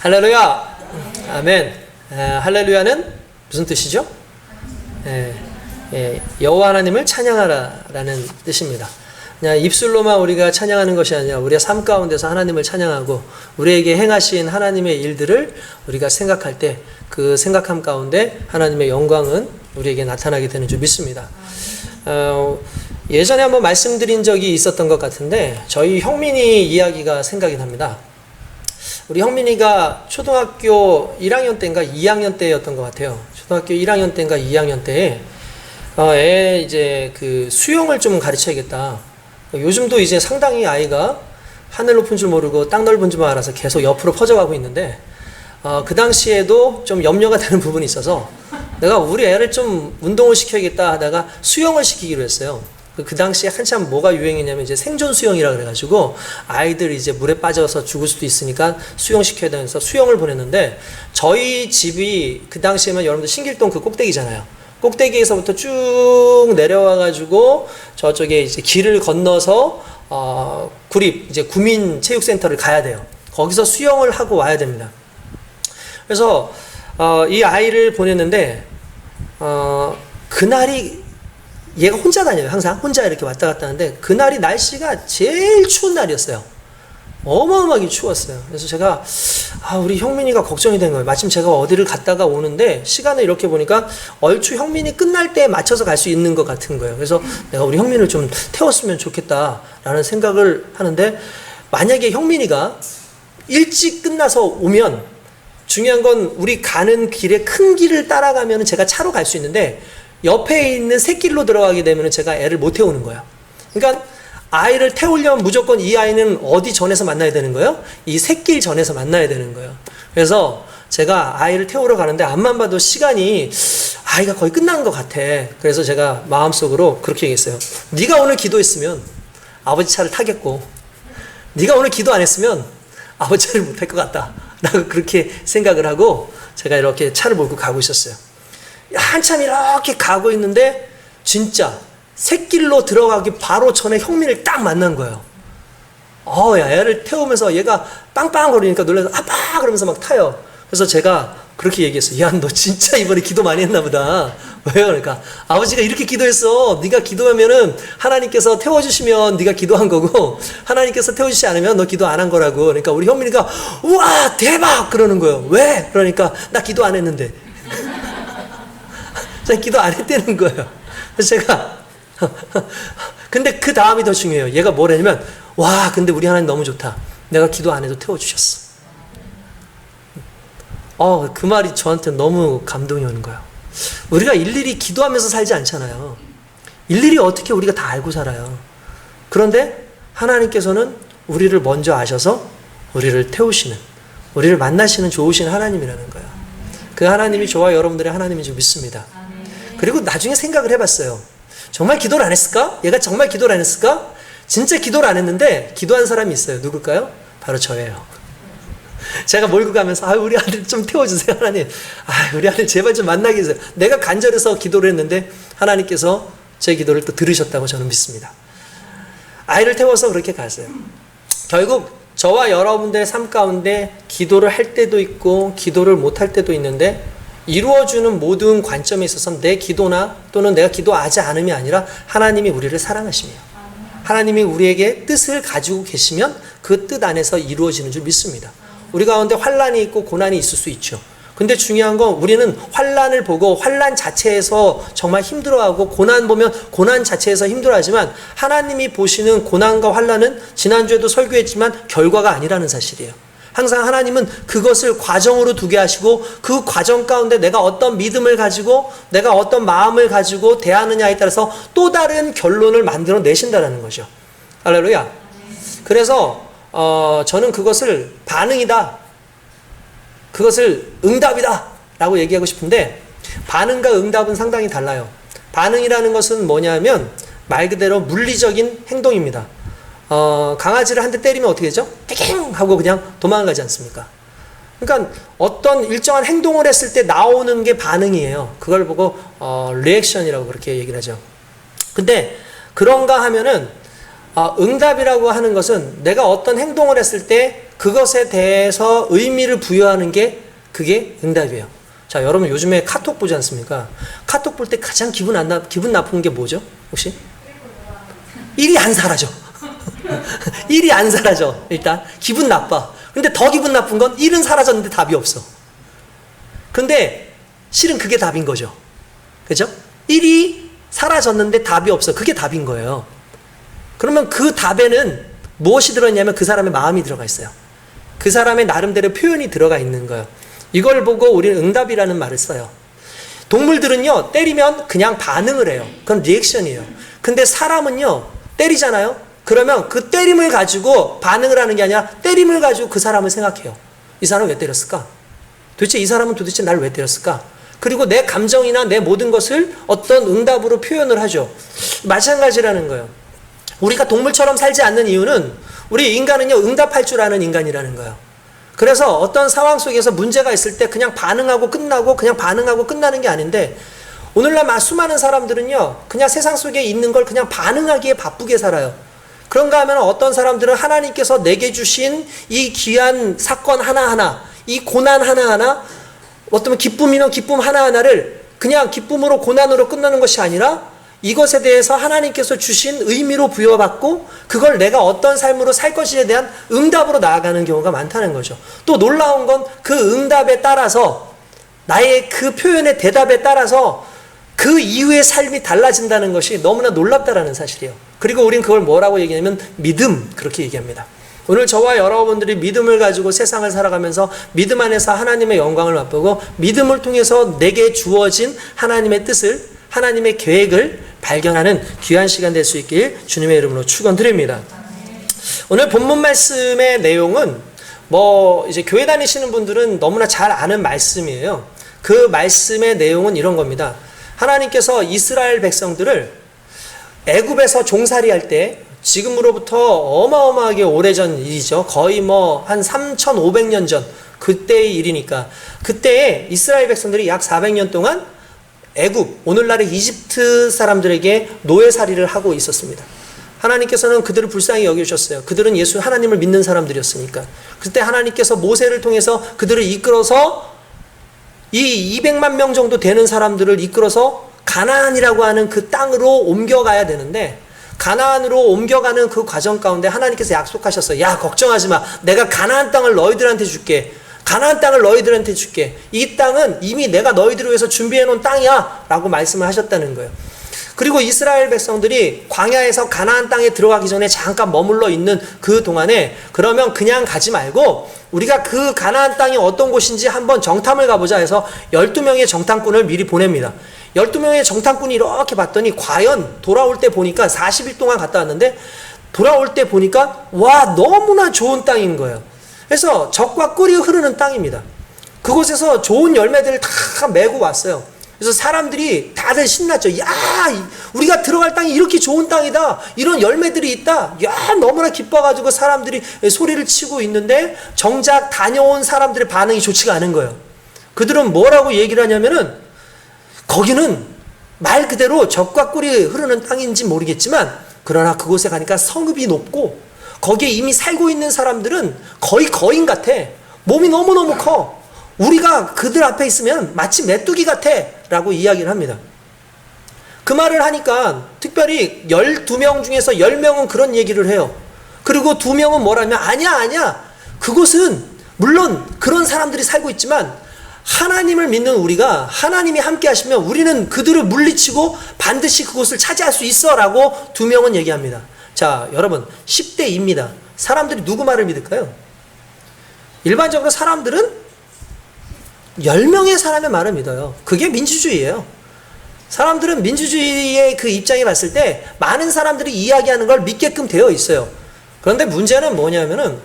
할렐루야. 아멘. 할렐루야는 무슨 뜻이죠? 여호와 하나님을 찬양하라라는 뜻입니다. 그냥 입술로만 우리가 찬양하는 것이 아니라 우리의 삶 가운데서 하나님을 찬양하고 우리에게 행하신 하나님의 일들을 우리가 생각할 때 그 생각함 가운데 하나님의 영광은 우리에게 나타나게 되는 줄 믿습니다. 예전에 한번 말씀드린 적이 있었던 것 같은데 저희 형민이 이야기가 생각이 납니다. 우리 형민이가 초등학교 1학년 때인가 2학년 때였던 것 같아요. 초등학교 1학년 때인가 2학년 때에 애 이제 그 수영을 좀 가르쳐야겠다. 요즘도 이제 상당히 아이가 하늘 높은 줄 모르고 땅 넓은 줄만 알아서 계속 옆으로 퍼져가고 있는데 그 당시에도 좀 염려가 되는 부분이 있어서 내가 우리 애를 좀 운동을 시켜야겠다 하다가 수영을 시키기로 했어요. 그 당시에 한참 뭐가 유행이냐면 이제 생존 수영이라 그래가지고 아이들 이제 물에 빠져서 죽을 수도 있으니까 수영시켜야 되면서 수영을 보냈는데 저희 집이 그 당시에만 여러분들 신길동 그 꼭대기잖아요. 꼭대기에서부터 쭉 내려와가지고 저쪽에 이제 길을 건너서 구립 이제 구민체육센터를 가야 돼요. 거기서 수영을 하고 와야 됩니다. 그래서 이 아이를 보냈는데 그날이 얘가 혼자 다녀요. 항상 혼자 이렇게 왔다 갔다 하는데 그날이 날씨가 제일 추운 날이었어요. 어마어마하게 추웠어요. 그래서 제가 우리 형민이가 걱정이 된 거예요. 마침 제가 어디를 갔다가 오는데 시간을 이렇게 보니까 얼추 형민이 끝날 때에 맞춰서 갈 수 있는 것 같은 거예요. 그래서 내가 우리 형민을 좀 태웠으면 좋겠다라는 생각을 하는데 만약에 형민이가 일찍 끝나서 오면 중요한 건 우리 가는 길에 큰 길을 따라가면 제가 차로 갈 수 있는데 옆에 있는 새길로 들어가게 되면 제가 애를 못 태우는 거예요. 그러니까 아이를 태우려면 무조건 이 아이는 어디 전에서 만나야 되는 거예요? 이 새길 전에서 만나야 되는 거예요. 그래서 제가 아이를 태우러 가는데 앞만 봐도 시간이 아이가 거의 끝난 것 같아. 그래서 제가 마음속으로 그렇게 얘기했어요. 네가 오늘 기도했으면 아버지 차를 타겠고 네가 오늘 기도 안 했으면 아버지 차를 못 탈 것 같다 라고 그렇게 생각을 하고 제가 이렇게 차를 몰고 가고 있었어요. 한참 이렇게 가고 있는데 진짜 새길로 들어가기 바로 전에 형민을 딱 만난 거예요. 야, 애를 태우면서 얘가 빵빵거리니까 놀라서 아빠 그러면서 막 타요. 그래서 제가 그렇게 얘기했어요. 야, 너 진짜 이번에 기도 많이 했나 보다. 왜요? 그러니까 아버지가 이렇게 기도했어. 네가 기도하면은 하나님께서 태워주시면 네가 기도한 거고 하나님께서 태워주시지 않으면 너 기도 안 한 거라고. 그러니까 우리 형민이가 우와 대박 그러는 거예요. 왜? 그러니까 나 기도 안 했는데. 제가 기도 안 했다는 거예요. 그래서 제가 근데 그 다음이 더 중요해요. 얘가 뭘 했냐면 와 근데 우리 하나님 너무 좋다. 내가 기도 안 해도 태워주셨어. 그 말이 저한테 너무 감동이 오는 거예요. 우리가 일일이 기도하면서 살지 않잖아요. 일일이 어떻게 우리가 다 알고 살아요. 그런데 하나님께서는 우리를 먼저 아셔서 우리를 태우시는 우리를 만나시는 좋으신 하나님이라는 거예요. 그 하나님이 저와 여러분들의 하나님인 줄 믿습니다. 그리고 나중에 생각을 해봤어요. 정말 기도를 안 했을까? 얘가 정말 기도를 안 했을까? 진짜 기도를 안 했는데 기도한 사람이 있어요. 누굴까요? 바로 저예요. 제가 몰고 가면서 우리 아들 좀 태워주세요 하나님. 우리 아들 제발 좀 만나게 해주세요. 내가 간절해서 기도를 했는데 하나님께서 제 기도를 또 들으셨다고 저는 믿습니다. 아이를 태워서 그렇게 갔어요. 결국 저와 여러분들의 삶 가운데 기도를 할 때도 있고 기도를 못할 때도 있는데 이루어주는 모든 관점에 있어서 내 기도나 또는 내가 기도하지 않음이 아니라 하나님이 우리를 사랑하시며 하나님이 우리에게 뜻을 가지고 계시면 그 뜻 안에서 이루어지는 줄 믿습니다. 우리 가운데 환난이 있고 고난이 있을 수 있죠. 근데 중요한 건 우리는 환난을 보고 환난 자체에서 정말 힘들어하고 고난 보면 고난 자체에서 힘들어하지만 하나님이 보시는 고난과 환난은 지난주에도 설교했지만 결과가 아니라는 사실이에요. 항상 하나님은 그것을 과정으로 두게 하시고 그 과정 가운데 내가 어떤 믿음을 가지고 내가 어떤 마음을 가지고 대하느냐에 따라서 또 다른 결론을 만들어 내신다는 거죠. 할렐루야. 그래서 저는 그것을 반응이다. 그것을 응답이다 라고 얘기하고 싶은데 반응과 응답은 상당히 달라요. 반응이라는 것은 뭐냐면 말 그대로 물리적인 행동입니다. 강아지를 한 대 때리면 어떻게 되죠? 땡 하고 그냥 도망가지 않습니까? 그러니까 어떤 일정한 행동을 했을 때 나오는 게 반응이에요. 그걸 보고 리액션이라고 그렇게 얘기를 하죠. 근데 그런가 하면은 응답이라고 하는 것은 내가 어떤 행동을 했을 때 그것에 대해서 의미를 부여하는 게 그게 응답이에요. 자, 여러분 요즘에 카톡 보지 않습니까? 카톡 볼 때 가장 기분 나쁜 게 뭐죠? 혹시? 일이 안 사라져. 일이 안 사라져. 일단 기분 나빠. 근데 더 기분 나쁜 건 일은 사라졌는데 답이 없어. 근데 실은 그게 답인 거죠. 그죠? 일이 사라졌는데 답이 없어. 그게 답인 거예요. 그러면 그 답에는 무엇이 들어있냐면 그 사람의 마음이 들어가 있어요. 그 사람의 나름대로 표현이 들어가 있는 거예요. 이걸 보고 우리는 응답이라는 말을 써요. 동물들은요, 때리면 그냥 반응을 해요. 그건 리액션이에요. 근데 사람은요, 때리잖아요? 그러면 그 때림을 가지고 반응을 하는 게 아니라 때림을 가지고 그 사람을 생각해요. 이 사람 왜 때렸을까? 도대체 이 사람은 도대체 나를 왜 때렸을까? 그리고 내 감정이나 내 모든 것을 어떤 응답으로 표현을 하죠. 마찬가지라는 거예요. 우리가 동물처럼 살지 않는 이유는 우리 인간은요, 응답할 줄 아는 인간이라는 거예요. 그래서 어떤 상황 속에서 문제가 있을 때 그냥 반응하고 끝나고 그냥 반응하고 끝나는 게 아닌데, 오늘날 수많은 사람들은요, 그냥 세상 속에 있는 걸 그냥 반응하기에 바쁘게 살아요. 그런가 하면 어떤 사람들은 하나님께서 내게 주신 이 귀한 사건 하나하나, 이 고난 하나하나, 어떤 기쁨이면 기쁨 하나하나를 그냥 기쁨으로 고난으로 끝나는 것이 아니라 이것에 대해서 하나님께서 주신 의미로 부여받고 그걸 내가 어떤 삶으로 살 것인지에 대한 응답으로 나아가는 경우가 많다는 거죠. 또 놀라운 건 그 응답에 따라서, 나의 그 표현의 대답에 따라서 그 이후의 삶이 달라진다는 것이 너무나 놀랍다라는 사실이에요. 그리고 우린 그걸 뭐라고 얘기하냐면 믿음, 그렇게 얘기합니다. 오늘 저와 여러분들이 믿음을 가지고 세상을 살아가면서 믿음 안에서 하나님의 영광을 맛보고 믿음을 통해서 내게 주어진 하나님의 뜻을, 하나님의 계획을 발견하는 귀한 시간 될 수 있길 주님의 이름으로 축원드립니다. 오늘 본문 말씀의 내용은 이제 교회 다니시는 분들은 너무나 잘 아는 말씀이에요. 그 말씀의 내용은 이런 겁니다. 하나님께서 이스라엘 백성들을 애굽에서 종살이할 때, 지금으로부터 어마어마하게 오래전 일이죠. 거의 한 3,500년 전, 그때의 일이니까, 그때에 이스라엘 백성들이 약 400년 동안 애굽, 오늘날의 이집트 사람들에게 노예살이를 하고 있었습니다. 하나님께서는 그들을 불쌍히 여기셨어요. 그들은 하나님을 믿는 사람들이었으니까. 그때 하나님께서 모세를 통해서 그들을 이끌어서 이 200만 명 정도 되는 사람들을 이끌어서 가나안이라고 하는 그 땅으로 옮겨가야 되는데, 가나안으로 옮겨가는 그 과정 가운데 하나님께서 약속하셨어요. 야, 걱정하지 마. 내가 가나안 땅을 너희들한테 줄게. 가나안 땅을 너희들한테 줄게. 이 땅은 이미 내가 너희들을 위해서 준비해 놓은 땅이야 라고 말씀을 하셨다는 거예요. 그리고 이스라엘 백성들이 광야에서 가나안 땅에 들어가기 전에 잠깐 머물러 있는 그 동안에, 그러면 그냥 가지 말고 우리가 그 가나안 땅이 어떤 곳인지 한번 정탐을 가보자 해서 12명의 정탐꾼을 미리 보냅니다. 12명의 정탐꾼이 이렇게 봤더니 과연 돌아올 때 보니까 40일 동안 갔다 왔는데, 돌아올 때 보니까 와, 너무나 좋은 땅인 거예요. 그래서 젖과 꿀이 흐르는 땅입니다. 그곳에서 좋은 열매들을 다 메고 왔어요. 그래서 사람들이 다들 신났죠. 야, 우리가 들어갈 땅이 이렇게 좋은 땅이다. 이런 열매들이 있다. 야, 너무나 기뻐가지고 사람들이 소리를 치고 있는데, 정작 다녀온 사람들의 반응이 좋지가 않은 거예요. 그들은 뭐라고 얘기를 하냐면은, 거기는 말 그대로 젖과 꿀이 흐르는 땅인지 모르겠지만, 그러나 그곳에 가니까 성읍이 높고 거기에 이미 살고 있는 사람들은 거의 거인 같아. 몸이 너무너무 커. 우리가 그들 앞에 있으면 마치 메뚜기 같아 라고 이야기를 합니다. 그 말을 하니까 특별히 12명 중에서 10명은 그런 얘기를 해요. 그리고 2명은 뭐라면, 아니야, 그곳은 물론 그런 사람들이 살고 있지만 하나님을 믿는 우리가, 하나님이 함께 하시면 우리는 그들을 물리치고 반드시 그곳을 차지할 수 있어 라고 2명은 얘기합니다. 자, 여러분, 10대입니다. 사람들이 누구 말을 믿을까요? 일반적으로 사람들은 10명의 사람의 말을 믿어요. 그게 민주주의예요. 사람들은 민주주의의 그 입장에 봤을 때 많은 사람들이 이야기하는 걸 믿게끔 되어 있어요. 그런데 문제는 뭐냐면은,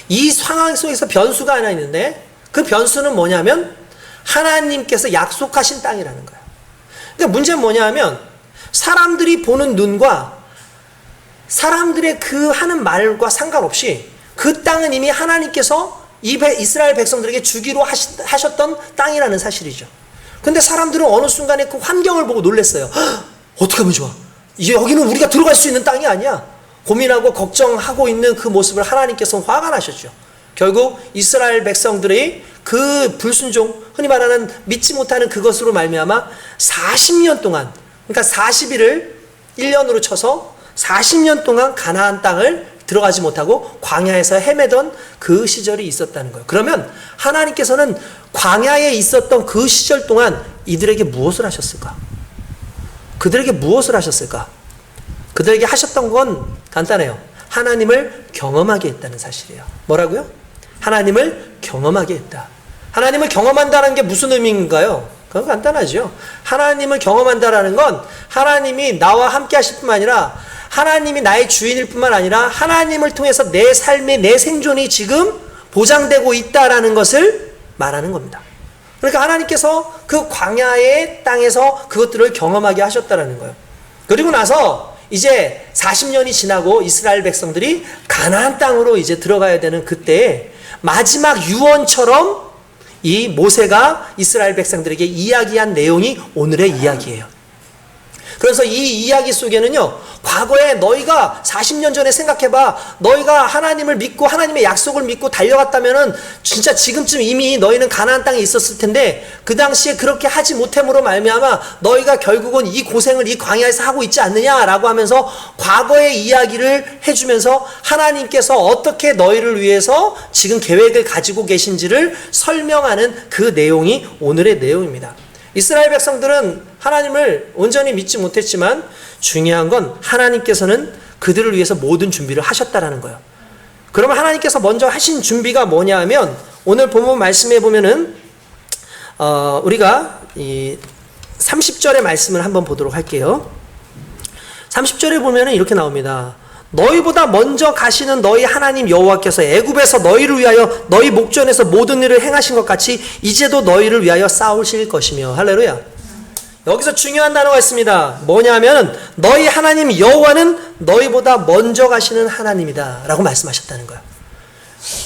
이 상황 속에서 변수가 하나 있는데, 그 변수는 뭐냐면 하나님께서 약속하신 땅이라는 거예요. 그러니까 문제는 뭐냐면, 사람들이 보는 눈과 사람들의 그 하는 말과 상관없이 그 땅은 이미 하나님께서 이스라엘 백성들에게 주기로 하셨던 땅이라는 사실이죠. 근데 사람들은 어느 순간에 그 환경을 보고 놀랐어요. 어떻게 하면 좋아? 여기는 우리가 들어갈 수 있는 땅이 아니야. 고민하고 걱정하고 있는 그 모습을 하나님께서 화가 나셨죠. 결국 이스라엘 백성들이 그 불순종, 흔히 말하는 믿지 못하는 그것으로 말미암아 40년 동안, 그러니까 40일을 1년으로 쳐서 40년 동안 가나안 땅을 들어가지 못하고 광야에서 헤매던 그 시절이 있었다는 거예요. 그러면 하나님께서는 광야에 있었던 그 시절 동안 이들에게 무엇을 하셨을까? 그들에게 무엇을 하셨을까? 그들에게 하셨던 건 간단해요. 하나님을 경험하게 했다는 사실이에요. 뭐라고요? 하나님을 경험하게 했다. 하나님을 경험한다는 게 무슨 의미인가요? 그건 간단하죠. 하나님을 경험한다라는 건 하나님이 나와 함께 하실 뿐만 아니라 하나님이 나의 주인일 뿐만 아니라 하나님을 통해서 내 삶의 내 생존이 지금 보장되고 있다라는 것을 말하는 겁니다. 그러니까 하나님께서 그 광야의 땅에서 그것들을 경험하게 하셨다라는 거예요. 그리고 나서 이제 40년이 지나고 이스라엘 백성들이 가나안 땅으로 이제 들어가야 되는 그때에 마지막 유언처럼 이 모세가 이스라엘 백성들에게 이야기한 내용이 오늘의 이야기예요. 그래서 이 이야기 속에는요, 과거에 너희가 40년 전에 생각해봐. 너희가 하나님을 믿고 하나님의 약속을 믿고 달려갔다면은 진짜 지금쯤 이미 너희는 가나안 땅에 있었을 텐데 그 당시에 그렇게 하지 못함으로 말미암아 너희가 결국은 이 고생을 이 광야에서 하고 있지 않느냐라고 하면서 과거의 이야기를 해주면서 하나님께서 어떻게 너희를 위해서 지금 계획을 가지고 계신지를 설명하는 그 내용이 오늘의 내용입니다. 이스라엘 백성들은 하나님을 온전히 믿지 못했지만 중요한 건 하나님께서는 그들을 위해서 모든 준비를 하셨다라는 거예요. 그러면 하나님께서 먼저 하신 준비가 뭐냐 하면 오늘 본문 말씀에 보면은 우리가 이 30절의 말씀을 한번 보도록 할게요. 30절에 보면은 이렇게 나옵니다. 너희보다 먼저 가시는 너희 하나님 여호와께서 애굽에서 너희를 위하여 너희 목전에서 모든 일을 행하신 것 같이 이제도 너희를 위하여 싸우실 것이며. 할렐루야. 여기서 중요한 단어가 있습니다. 뭐냐면 너희 하나님 여호와는 너희보다 먼저 가시는 하나님이다 라고 말씀하셨다는 거예요.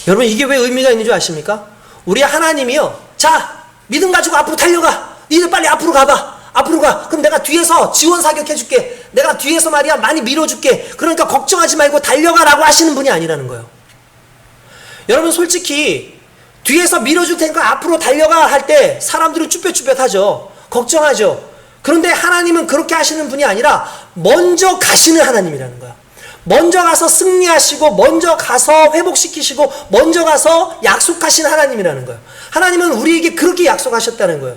여러분 이게 왜 의미가 있는 줄 아십니까? 우리 하나님이요, 자 믿음 가지고 앞으로 달려가. 니들 빨리 앞으로 가봐. 앞으로 가. 그럼 내가 뒤에서 지원 사격해줄게. 내가 뒤에서 말이야 많이 밀어줄게. 그러니까 걱정하지 말고 달려가라고 하시는 분이 아니라는 거예요. 여러분 솔직히 뒤에서 밀어줄 테니까 앞으로 달려가 할 때 사람들은 쭈뼛쭈뼛하죠. 걱정하죠. 그런데 하나님은 그렇게 하시는 분이 아니라 먼저 가시는 하나님이라는 거예요. 먼저 가서 승리하시고 먼저 가서 회복시키시고 먼저 가서 약속하시는 하나님이라는 거예요. 하나님은 우리에게 그렇게 약속하셨다는 거예요.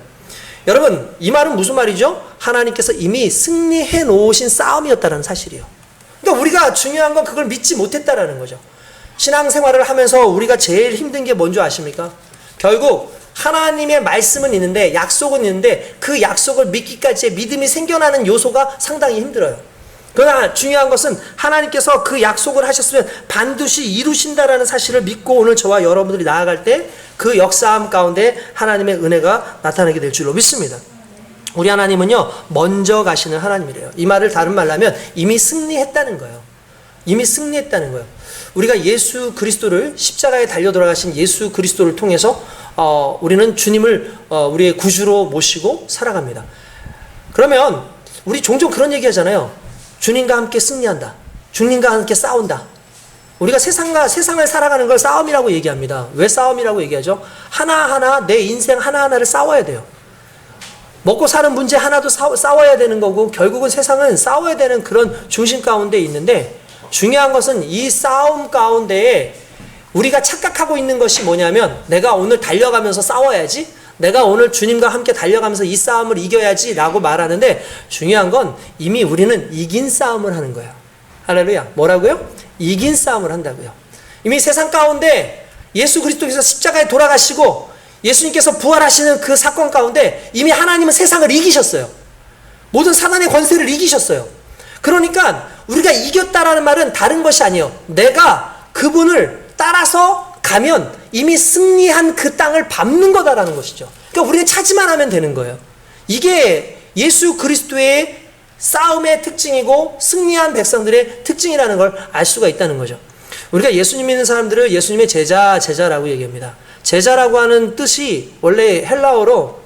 여러분 이 말은 무슨 말이죠? 하나님께서 이미 승리해 놓으신 싸움이었다는 사실이에요. 그러니까 우리가 중요한 건 그걸 믿지 못했다라는 거죠. 신앙생활을 하면서 우리가 제일 힘든 게 뭔지 아십니까? 결국 하나님의 말씀은 있는데 약속은 있는데 그 약속을 믿기까지의 믿음이 생겨나는 요소가 상당히 힘들어요. 그러나 중요한 것은 하나님께서 그 약속을 하셨으면 반드시 이루신다라는 사실을 믿고 오늘 저와 여러분들이 나아갈 때 그 역사함 가운데 하나님의 은혜가 나타나게 될 줄로 믿습니다. 우리 하나님은요 먼저 가시는 하나님이래요. 이 말을 다른 말로 하면 이미 승리했다는 거예요. 이미 승리했다는 거예요. 우리가 예수 그리스도를 십자가에 달려 돌아가신 예수 그리스도를 통해서 우리는 주님을 우리의 구주로 모시고 살아갑니다. 그러면 우리 종종 그런 얘기 하잖아요. 주님과 함께 승리한다. 주님과 함께 싸운다. 우리가 세상을 살아가는 걸 싸움이라고 얘기합니다. 왜 싸움이라고 얘기하죠? 하나하나 내 인생 하나하나를 싸워야 돼요. 먹고 사는 문제 하나도 싸워야 되는 거고 결국은 세상은 싸워야 되는 그런 중심 가운데 있는데 중요한 것은 이 싸움 가운데에 우리가 착각하고 있는 것이 뭐냐면 내가 오늘 달려가면서 싸워야지, 내가 오늘 주님과 함께 달려가면서 이 싸움을 이겨야지 라고 말하는데 중요한 건 이미 우리는 이긴 싸움을 하는 거예요. 할렐루야. 뭐라고요? 이긴 싸움을 한다고요. 이미 세상 가운데 예수 그리스도께서 십자가에 돌아가시고 예수님께서 부활하시는 그 사건 가운데 이미 하나님은 세상을 이기셨어요. 모든 사단의 권세를 이기셨어요. 그러니까 우리가 이겼다라는 말은 다른 것이 아니에요. 내가 그분을 따라서 가면 이미 승리한 그 땅을 밟는 거다라는 것이죠. 그러니까 우리가 차지만 하면 되는 거예요. 이게 예수 그리스도의 싸움의 특징이고 승리한 백성들의 특징이라는 걸 알 수가 있다는 거죠. 우리가 예수님 믿는 사람들을 예수님의 제자라고 얘기합니다. 제자라고 하는 뜻이 원래 헬라어로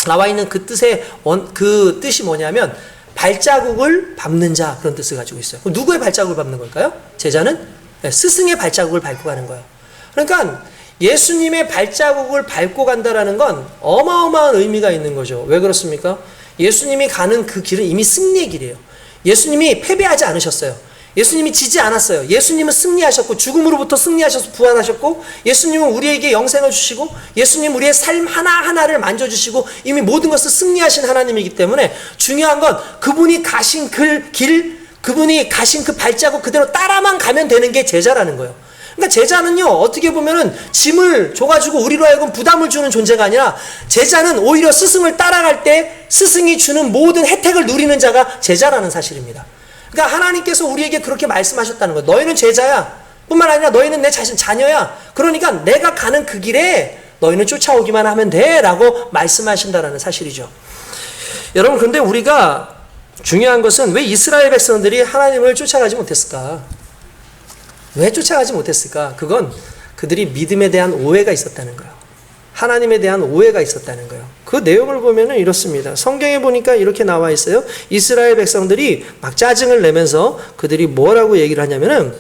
나와 있는 그 뜻이 뭐냐면 발자국을 밟는 자, 그런 뜻을 가지고 있어요. 그럼 누구의 발자국을 밟는 걸까요? 제자는 스승의 발자국을 밟고 가는 거예요. 그러니까 예수님의 발자국을 밟고 간다라는 건 어마어마한 의미가 있는 거죠. 왜 그렇습니까? 예수님이 가는 그 길은 이미 승리의 길이에요. 예수님이 패배하지 않으셨어요. 예수님이 지지 않았어요. 예수님은 승리하셨고, 죽음으로부터 승리하셔서 부활하셨고, 예수님은 우리에게 영생을 주시고, 예수님 우리의 삶 하나하나를 만져주시고, 이미 모든 것을 승리하신 하나님이기 때문에 중요한 건 그분이 가신 그 길, 그분이 가신 그 발자국 그대로 따라만 가면 되는 게 제자라는 거예요. 그러니까 제자는요, 어떻게 보면은 짐을 줘가지고 우리로 하여금 부담을 주는 존재가 아니라, 제자는 오히려 스승을 따라갈 때 스승이 주는 모든 혜택을 누리는 자가 제자라는 사실입니다. 그러니까 하나님께서 우리에게 그렇게 말씀하셨다는 거예요. 너희는 제자야. 뿐만 아니라 너희는 내 자녀야. 그러니까 내가 가는 그 길에 너희는 쫓아오기만 하면 돼. 라고 말씀하신다는 사실이죠. 여러분, 그런데 우리가 중요한 것은 왜 이스라엘 백성들이 하나님을 쫓아가지 못했을까? 왜 쫓아가지 못했을까? 그건 그들이 믿음에 대한 오해가 있었다는 거예요. 하나님에 대한 오해가 있었다는 거예요. 그 내용을 보면은 이렇습니다. 성경에 보니까 이렇게 나와 있어요. 이스라엘 백성들이 막 짜증을 내면서 그들이 뭐라고 얘기를 하냐면은,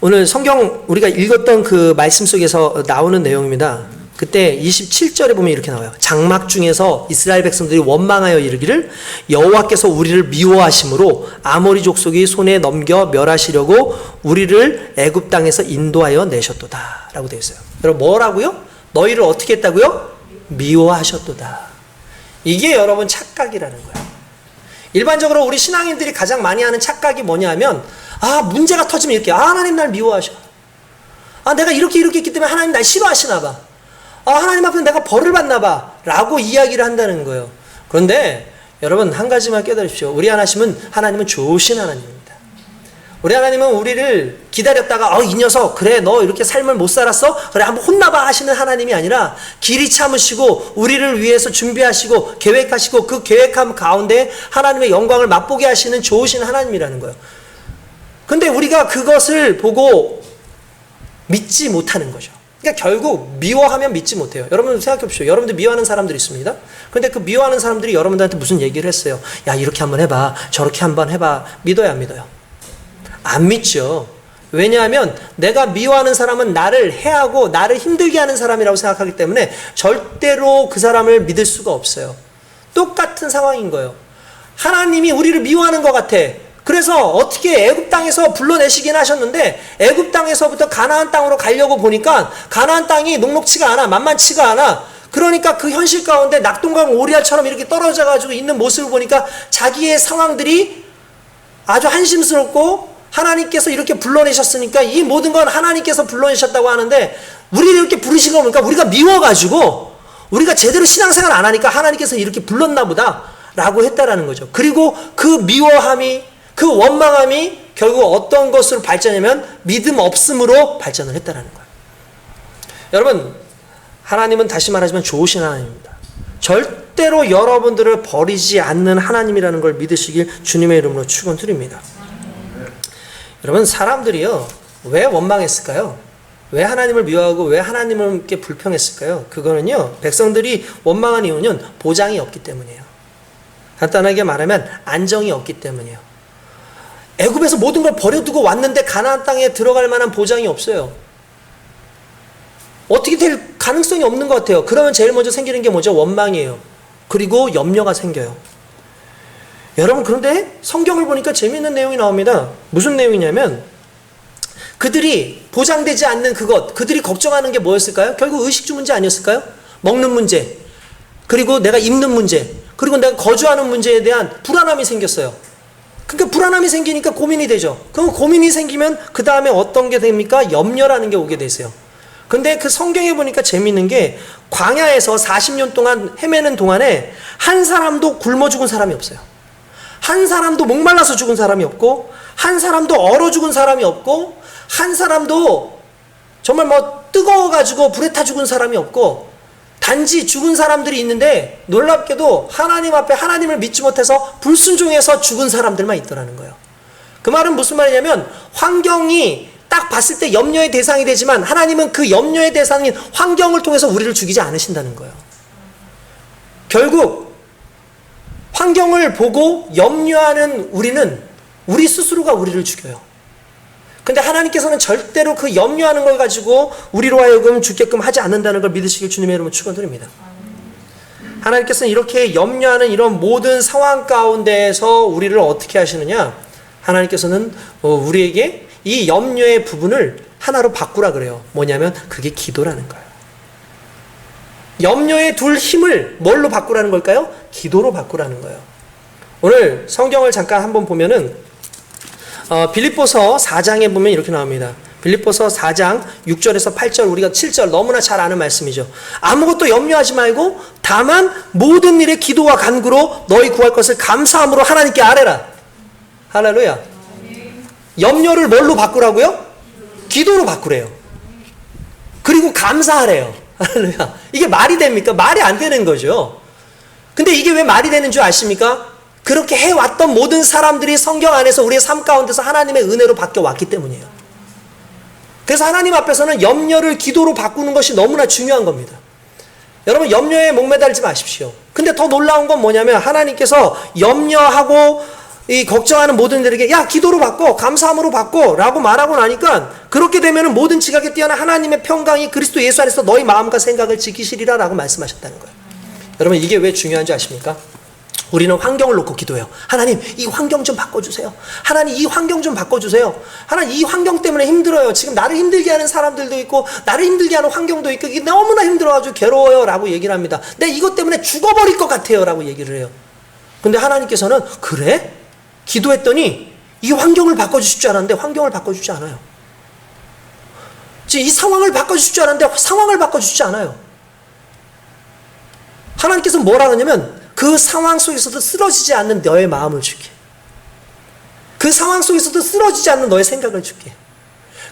오늘 성경 우리가 읽었던 그 말씀 속에서 나오는 내용입니다. 그때 27절에 보면 이렇게 나와요. 장막 중에서 이스라엘 백성들이 원망하여 이르기를 여호와께서 우리를 미워하심으로 아모리 족속이 손에 넘겨 멸하시려고 우리를 애굽 땅에서 인도하여 내셨도다 라고 되어 있어요. 여러분, 뭐라고요? 너희를 어떻게 했다고요? 미워하셨도다. 이게 여러분 착각이라는 거예요. 일반적으로 우리 신앙인들이 가장 많이 하는 착각이 뭐냐면, 문제가 터지면 이렇게, 하나님 날 미워하셔. 내가 이렇게 했기 때문에 하나님 날 싫어하시나 봐. 하나님 앞에서 내가 벌을 받나 봐. 라고 이야기를 한다는 거예요. 그런데 여러분, 한 가지만 깨달으십시오. 우리 하나님은 좋으신 하나님입니다. 우리 하나님은 우리를 기다렸다가 이 녀석 그래 너 이렇게 삶을 못 살았어? 그래 한번 혼나봐 하시는 하나님이 아니라 길이 참으시고 우리를 위해서 준비하시고 계획하시고 그 계획함 가운데 하나님의 영광을 맛보게 하시는 좋으신 하나님이라는 거예요. 근데 우리가 그것을 보고 믿지 못하는 거죠. 그러니까 결국 미워하면 믿지 못해요. 여러분 생각해 보십시오. 여러분들 미워하는 사람들이 있습니다. 근데 그 미워하는 사람들이 여러분들한테 무슨 얘기를 했어요? 야, 이렇게 한번 해봐. 저렇게 한번 해봐. 믿어요, 안 믿어요? 안 믿죠. 왜냐하면 내가 미워하는 사람은 나를 해하고 나를 힘들게 하는 사람이라고 생각하기 때문에 절대로 그 사람을 믿을 수가 없어요. 똑같은 상황인 거예요. 하나님이 우리를 미워하는 것 같아. 그래서 어떻게 애굽 땅에서 불러내시긴 하셨는데 애굽 땅에서부터 가나안 땅으로 가려고 보니까 가나안 땅이 녹록치가 않아. 만만치가 않아. 그러니까 그 현실 가운데 낙동강 오리알처럼 이렇게 떨어져 가지고 있는 모습을 보니까 자기의 상황들이 아주 한심스럽고, 하나님께서 이렇게 불러내셨으니까 이 모든 건 하나님께서 불러내셨다고 하는데 우리를 이렇게 부르신 거 보니까 우리가 미워가지고 우리가 제대로 신앙생활 안 하니까 하나님께서 이렇게 불렀나 보다 라고 했다라는 거죠. 그리고 그 미워함이, 그 원망함이 결국 어떤 것으로 발전하면 믿음 없음으로 발전을 했다라는 거예요. 여러분, 하나님은 다시 말하지만 좋으신 하나님입니다. 절대로 여러분들을 버리지 않는 하나님이라는 걸 믿으시길 주님의 이름으로 축원드립니다. 여러분, 사람들이요, 왜 원망했을까요? 왜 하나님을 미워하고 왜 하나님께 불평했을까요? 그거는요, 백성들이 원망한 이유는 보장이 없기 때문이에요. 간단하게 말하면 안정이 없기 때문이에요. 애굽에서 모든 걸 버려두고 왔는데 가나안 땅에 들어갈 만한 보장이 없어요. 어떻게 될 가능성이 없는 것 같아요. 그러면 제일 먼저 생기는 게 뭐죠? 원망이에요. 그리고 염려가 생겨요. 여러분, 그런데 성경을 보니까 재미있는 내용이 나옵니다. 무슨 내용이냐면 그들이 보장되지 않는 그것, 그들이 걱정하는 게 뭐였을까요? 결국 의식주 문제 아니었을까요? 먹는 문제, 그리고 내가 입는 문제, 그리고 내가 거주하는 문제에 대한 불안함이 생겼어요. 그러니까 불안함이 생기니까 고민이 되죠. 그럼 고민이 생기면 그 다음에 어떤 게 됩니까? 염려라는 게 오게 되세요. 근데 그 성경에 보니까 재미있는 게 광야에서 40년 동안 헤매는 동안에 한 사람도 굶어 죽은 사람이 없어요. 한 사람도 목말라서 죽은 사람이 없고, 한 사람도 얼어 죽은 사람이 없고, 한 사람도 정말 뜨거워가지고 불에 타 죽은 사람이 없고, 단지 죽은 사람들이 있는데 놀랍게도 하나님 앞에 하나님을 믿지 못해서 불순종해서 죽은 사람들만 있더라는 거예요. 그 말은 무슨 말이냐면 환경이 딱 봤을 때 염려의 대상이 되지만 하나님은 그 염려의 대상인 환경을 통해서 우리를 죽이지 않으신다는 거예요. 결국 환경을 보고 염려하는 우리는 우리 스스로가 우리를 죽여요. 근데 하나님께서는 절대로 그 염려하는 걸 가지고 우리로 하여금 죽게끔 하지 않는다는 걸 믿으시길 주님의 이름으로 축원드립니다. 하나님께서는 이렇게 염려하는 이런 모든 상황 가운데에서 우리를 어떻게 하시느냐? 하나님께서는 우리에게 이 염려의 부분을 하나로 바꾸라 그래요. 뭐냐면 그게 기도라는 거예요. 염려의 둘 힘을 뭘로 바꾸라는 걸까요? 기도로 바꾸라는 거예요. 오늘 성경을 잠깐 한번 보면은 빌립보서 4장에 보면 이렇게 나옵니다. 빌립보서 4장 6절에서 8절, 우리가 7절 너무나 잘 아는 말씀이죠. 아무것도 염려하지 말고 다만 모든 일에 기도와 간구로 너희 구할 것을 감사함으로 하나님께 아뢰라. 할렐루야. 염려를 뭘로 바꾸라고요? 기도로 바꾸래요. 그리고 감사하래요. 할렐루야. 이게 말이 됩니까? 말이 안 되는 거죠. 근데 이게 왜 말이 되는 줄 아십니까? 그렇게 해왔던 모든 사람들이 성경 안에서 우리의 삶 가운데서 하나님의 은혜로 바뀌어왔기 때문이에요. 그래서 하나님 앞에서는 염려를 기도로 바꾸는 것이 너무나 중요한 겁니다. 여러분, 염려에 목매달지 마십시오. 근데 더 놀라운 건 뭐냐면 하나님께서 염려하고 이 걱정하는 모든 이들에게 야, 기도로 바꿔, 감사함으로 바꿔 라고 말하고 나니까 그렇게 되면 모든 지각에 뛰어난 하나님의 평강이 그리스도 예수 안에서 너희 마음과 생각을 지키시리라 라고 말씀하셨다는 거예요. 여러분, 이게 왜 중요한지 아십니까? 우리는 환경을 놓고 기도해요. 하나님, 이 환경 좀 바꿔주세요. 하나님, 이 환경 좀 바꿔주세요. 하나님, 이 환경 때문에 힘들어요. 지금 나를 힘들게 하는 사람들도 있고 나를 힘들게 하는 환경도 있고 이게 너무나 힘들어가지고 괴로워요 라고 얘기를 합니다. 내 이것 때문에 죽어버릴 것 같아요 라고 얘기를 해요. 근데 하나님께서는 그래? 기도했더니 이 환경을 바꿔주실 줄 알았는데 환경을 바꿔주지 않아요. 지금 이 상황을 바꿔주실 줄 알았는데 상황을 바꿔주지 않아요. 하나님께서 뭐라 하냐면 그 상황 속에서도 쓰러지지 않는 너의 마음을 줄게. 그 상황 속에서도 쓰러지지 않는 너의 생각을 줄게.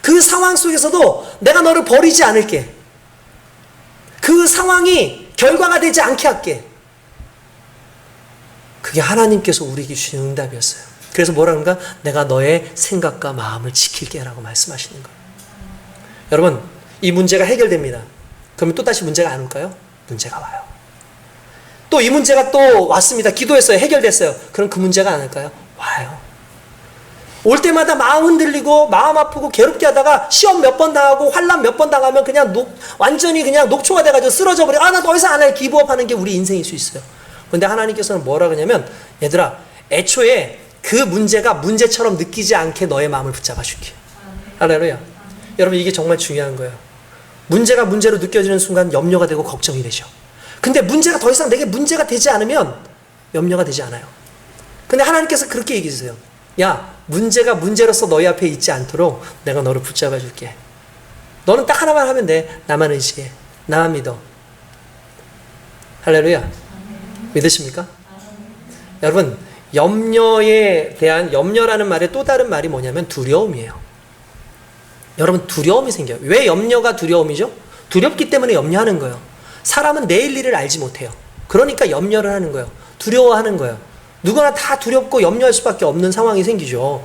그 상황 속에서도 내가 너를 버리지 않을게. 그 상황이 결과가 되지 않게 할게. 그게 하나님께서 우리에게 주신 응답이었어요. 그래서 뭐라 그런가? 내가 너의 생각과 마음을 지킬게 라고 말씀하시는 거예요. 여러분, 이 문제가 해결됩니다. 그러면 또 다시 문제가 안 올까요? 문제가 와요. 또 이 문제가 또 왔습니다. 기도했어요. 해결됐어요. 그럼 그 문제가 안 올까요? 와요. 올 때마다 마음 흔들리고 마음 아프고 괴롭게 하다가 시험 몇 번 당하고 환난 몇 번 당하면 그냥 완전히 그냥 녹초가 돼가지고 쓰러져 버려. 아, 나 더 이상 안 해. 기브업 하는 게 우리 인생일 수 있어요. 근데 하나님께서는 뭐라 그러냐면 얘들아, 애초에 그 문제가 문제처럼 느끼지 않게 너의 마음을 붙잡아 줄게. 할렐루야. 여러분, 이게 정말 중요한 거예요. 문제가 문제로 느껴지는 순간 염려가 되고 걱정이 되죠. 근데 문제가 더 이상 내게 문제가 되지 않으면 염려가 되지 않아요. 근데 하나님께서 그렇게 얘기해 주세요. 야, 문제가 문제로서 너희 앞에 있지 않도록 내가 너를 붙잡아 줄게. 너는 딱 하나만 하면 돼. 나만 의지해. 나만 믿어. 할렐루야. 믿으십니까? 여러분, 염려에 대한, 염려라는 말의 또 다른 말이 뭐냐면 두려움이에요. 여러분, 두려움이 생겨요. 왜 염려가 두려움이죠? 두렵기 때문에 염려하는 거예요. 사람은 내일 일을 알지 못해요. 그러니까 염려를 하는 거예요. 두려워하는 거예요. 누구나 다 두렵고 염려할 수밖에 없는 상황이 생기죠.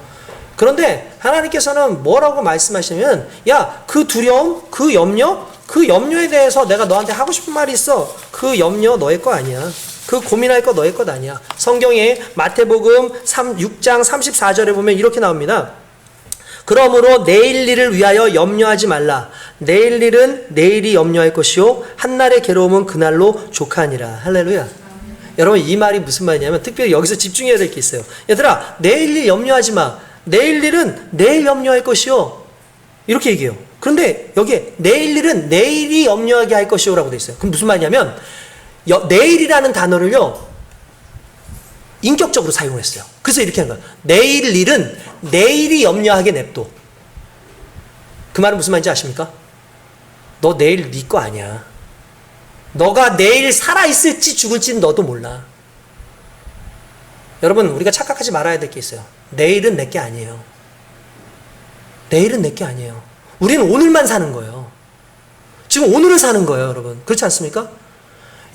그런데 하나님께서는 뭐라고 말씀하시냐면, 야, 그 두려움, 그 염려에 대해서 내가 너한테 하고 싶은 말이 있어. 그 염려 너의 거 아니야. 그 고민할 거 너의 것 아니야. 성경에 마태복음 6장 34절에 보면 이렇게 나옵니다. 그러므로 내일 일을 위하여 염려하지 말라. 내일 일은 내일이 염려할 것이요 한날의 괴로움은 그날로 족하니라. 할렐루야. 여러분, 이 말이 무슨 말이냐면 특별히 여기서 집중해야 될 게 있어요. 얘들아, 내일 일 염려하지 마. 내일 일은 내일 염려할 것이요. 이렇게 얘기해요. 그런데 여기에 내일 일은 내일이 염려하게 할 것이요 라고 돼 있어요. 그럼 무슨 말이냐면 내일이라는 단어를요 인격적으로 사용했어요. 그래서 이렇게 하는 거예요. 내일 일은 내일이 염려하게 냅둬. 그 말은 무슨 말인지 아십니까? 너 내일 네 거 아니야. 너가 내일 살아있을지 죽을지는 너도 몰라. 여러분, 우리가 착각하지 말아야 될 게 있어요. 내일은 내 게 아니에요. 내일은 내 게 아니에요. 우리는 오늘만 사는 거예요. 지금 오늘을 사는 거예요, 여러분. 그렇지 않습니까?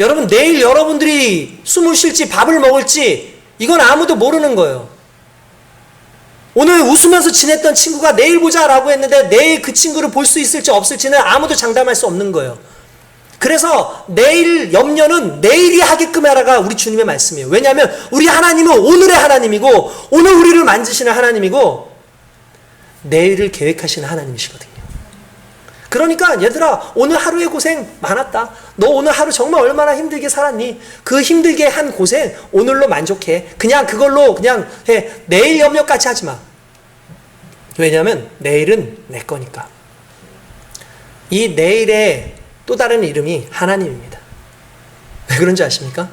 여러분, 내일 여러분들이 숨을 쉴지 밥을 먹을지 이건 아무도 모르는 거예요. 오늘 웃으면서 지냈던 친구가 내일 보자 라고 했는데 내일 그 친구를 볼 수 있을지 없을지는 아무도 장담할 수 없는 거예요. 그래서 내일 염려는 내일이 하게끔 하라가 우리 주님의 말씀이에요. 왜냐하면 우리 하나님은 오늘의 하나님이고 오늘 우리를 만지시는 하나님이고 내일을 계획하시는 하나님이시거든요. 그러니까 얘들아, 오늘 하루의 고생 많았다. 너 오늘 하루 정말 얼마나 힘들게 살았니? 그 힘들게 한 고생 오늘로 만족해. 그냥 그걸로 그냥 해. 내일 염려까지 하지 마. 왜냐하면 내일은 내 거니까. 이 내일의 또 다른 이름이 하나님입니다. 왜 그런지 아십니까?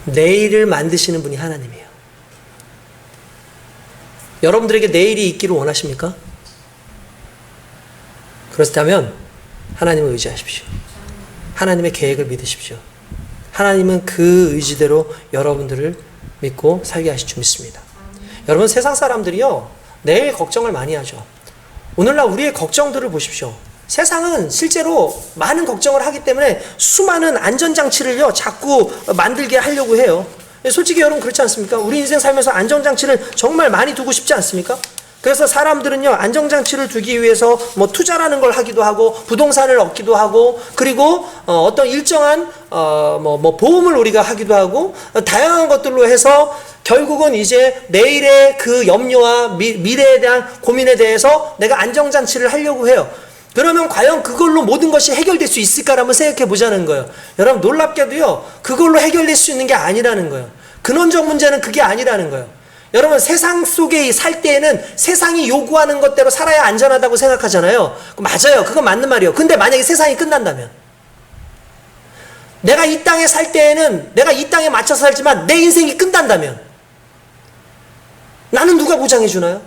내일을 만드시는 분이 하나님이에요. 여러분들에게 내일이 있기를 원하십니까? 그렇다면 하나님을 의지하십시오. 하나님의 계획을 믿으십시오. 하나님은 그 의지대로 여러분들을 믿고 살게 하실 줄 믿습니다. 여러분, 세상 사람들이요, 내일 걱정을 많이 하죠. 오늘날 우리의 걱정들을 보십시오. 세상은 실제로 많은 걱정을 하기 때문에 수많은 안전장치를요 자꾸 만들게 하려고 해요. 솔직히 여러분 그렇지 않습니까? 우리 인생 살면서 안전장치를 정말 많이 두고 싶지 않습니까? 그래서 사람들은요 안전장치를 두기 위해서 뭐 투자라는 걸 하기도 하고 부동산을 얻기도 하고 그리고 어떤 일정한 뭐 보험을 우리가 하기도 하고 다양한 것들로 해서 결국은 이제 내일의 그 염려와 미래에 대한 고민에 대해서 내가 안전장치를 하려고 해요. 그러면 과연 그걸로 모든 것이 해결될 수 있을까를 한번 생각해 보자는 거예요. 여러분 놀랍게도요 그걸로 해결될 수 있는 게 아니라는 거예요. 근원적 문제는 그게 아니라는 거예요. 여러분 세상 속에 살 때에는 세상이 요구하는 것대로 살아야 안전하다고 생각하잖아요. 맞아요. 그건 맞는 말이에요. 근데 만약에 세상이 끝난다면 내가 이 땅에 살 때에는 내가 이 땅에 맞춰서 살지만 내 인생이 끝난다면 나는 누가 보장해 주나요?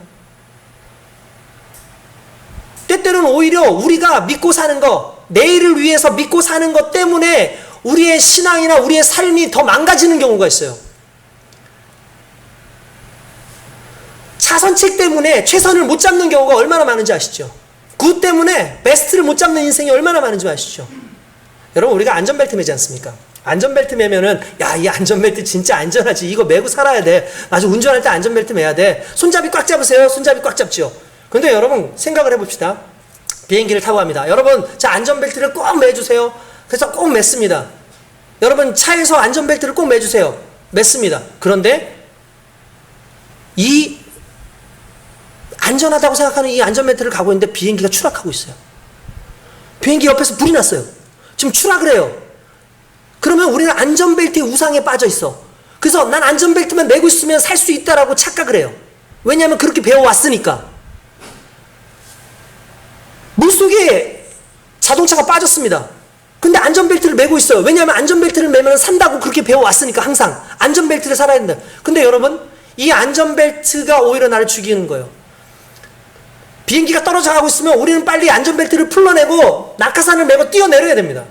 때때로는 오히려 우리가 믿고 사는 거, 내일을 위해서 믿고 사는 것 때문에 우리의 신앙이나 우리의 삶이 더 망가지는 경우가 있어요. 차선책 때문에 최선을 못 잡는 경우가 얼마나 많은지 아시죠? 굿 때문에 베스트를 못 잡는 인생이 얼마나 많은지 아시죠? 여러분 우리가 안전벨트 매지 않습니까? 안전벨트 매면은 야, 이 안전벨트 진짜 안전하지. 이거 매고 살아야 돼. 맞아, 운전할 때 안전벨트 매야 돼. 손잡이 꽉 잡으세요. 손잡이 꽉 잡죠. 근데 여러분 생각을 해봅시다. 비행기를 타고 갑니다. 여러분 자 안전벨트를 꼭 매주세요. 그래서 꼭 맸습니다. 여러분 차에서 안전벨트를 꼭 매주세요. 맸습니다. 그런데 이 안전하다고 생각하는 이 안전벨트를 가고 있는데 비행기가 추락하고 있어요. 비행기 옆에서 불이 났어요. 지금 추락을 해요. 그러면 우리는 안전벨트의 우상에 빠져 있어. 그래서 난 안전벨트만 매고 있으면 살 수 있다라고 착각을 해요. 왜냐하면 그렇게 배워왔으니까. 물속에 자동차가 빠졌습니다. 근데 안전벨트를 매고 있어요. 왜냐하면 안전벨트를 매면 산다고 그렇게 배워왔으니까 항상 안전벨트를 살아야 된다. 근데 여러분 이 안전벨트가 오히려 나를 죽이는 거예요. 비행기가 떨어져 가고 있으면 우리는 빨리 안전벨트를 풀러내고 낙하산을 메고 뛰어내려야 됩니다.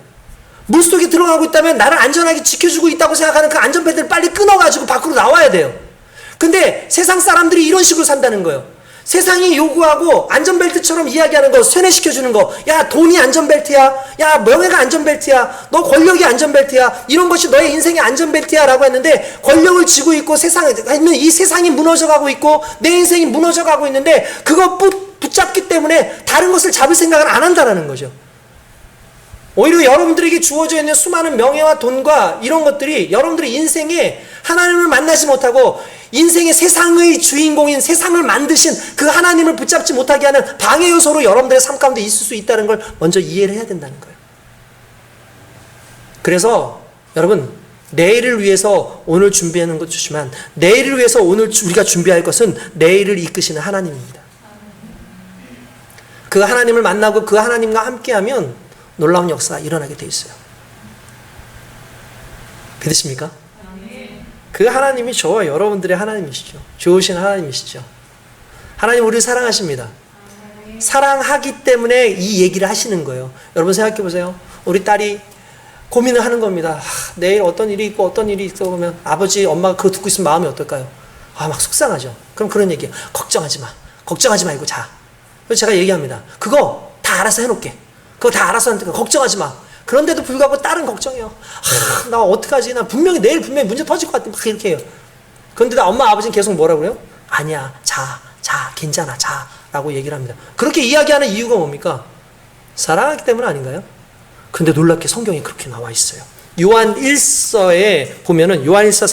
물속에 들어가고 있다면 나를 안전하게 지켜주고 있다고 생각하는 그 안전벨트를 빨리 끊어가지고 밖으로 나와야 돼요. 근데 세상 사람들이 이런 식으로 산다는 거예요. 세상이 요구하고 안전벨트처럼 이야기하는 거, 세뇌시켜주는 거, 야 돈이 안전벨트야, 야 명예가 안전벨트야, 너 권력이 안전벨트야, 이런 것이 너의 인생의 안전벨트야 라고 했는데 권력을 쥐고 있고 세상에 있는 이 세상이 무너져가고 있고 내 인생이 무너져가고 있는데 그거 붙잡기 때문에 다른 것을 잡을 생각을 안 한다는 거죠. 오히려 여러분들에게 주어져 있는 수많은 명예와 돈과 이런 것들이 여러분들의 인생에 하나님을 만나지 못하고 인생의 세상의 주인공인 세상을 만드신 그 하나님을 붙잡지 못하게 하는 방해 요소로 여러분들의 삶 가운데 있을 수 있다는 걸 먼저 이해를 해야 된다는 거예요. 그래서 여러분 내일을 위해서 오늘 준비하는 것 좋지만 내일을 위해서 오늘 우리가 준비할 것은 내일을 이끄시는 하나님입니다. 그 하나님을 만나고 그 하나님과 함께하면 놀라운 역사가 일어나게 돼 있어요. 믿으십니까? 그 하나님이 저와 여러분들의 하나님이시죠. 좋으신 하나님이시죠. 하나님 우리를 사랑하십니다. 사랑하기 때문에 이 얘기를 하시는 거예요. 여러분 생각해 보세요. 우리 딸이 고민을 하는 겁니다. 내일 어떤 일이 있고 어떤 일이 있어 보면 아버지 엄마가 그거 듣고 있으면 마음이 어떨까요? 막 속상하죠. 그럼 그런 얘기예요. 걱정하지 마. 걱정하지 말고 자. 그래서 제가 얘기합니다. 그거 다 알아서 해놓게. 그거 다 알아서 하니까 걱정하지 마. 그런데도 불구하고 딸은 걱정해요. 나 어떡하지? 나 내일 분명히 문제 터질 것 같아. 막 이렇게 해요. 그런데 엄마 아버지는 계속 뭐라고 그래요? 아니야. 자, 괜찮아. 자. 라고 얘기를 합니다. 그렇게 이야기하는 이유가 뭡니까? 사랑하기 때문 아닌가요? 근데 놀랍게 성경에 그렇게 나와 있어요. 요한 1서에 보면은, 요한 1서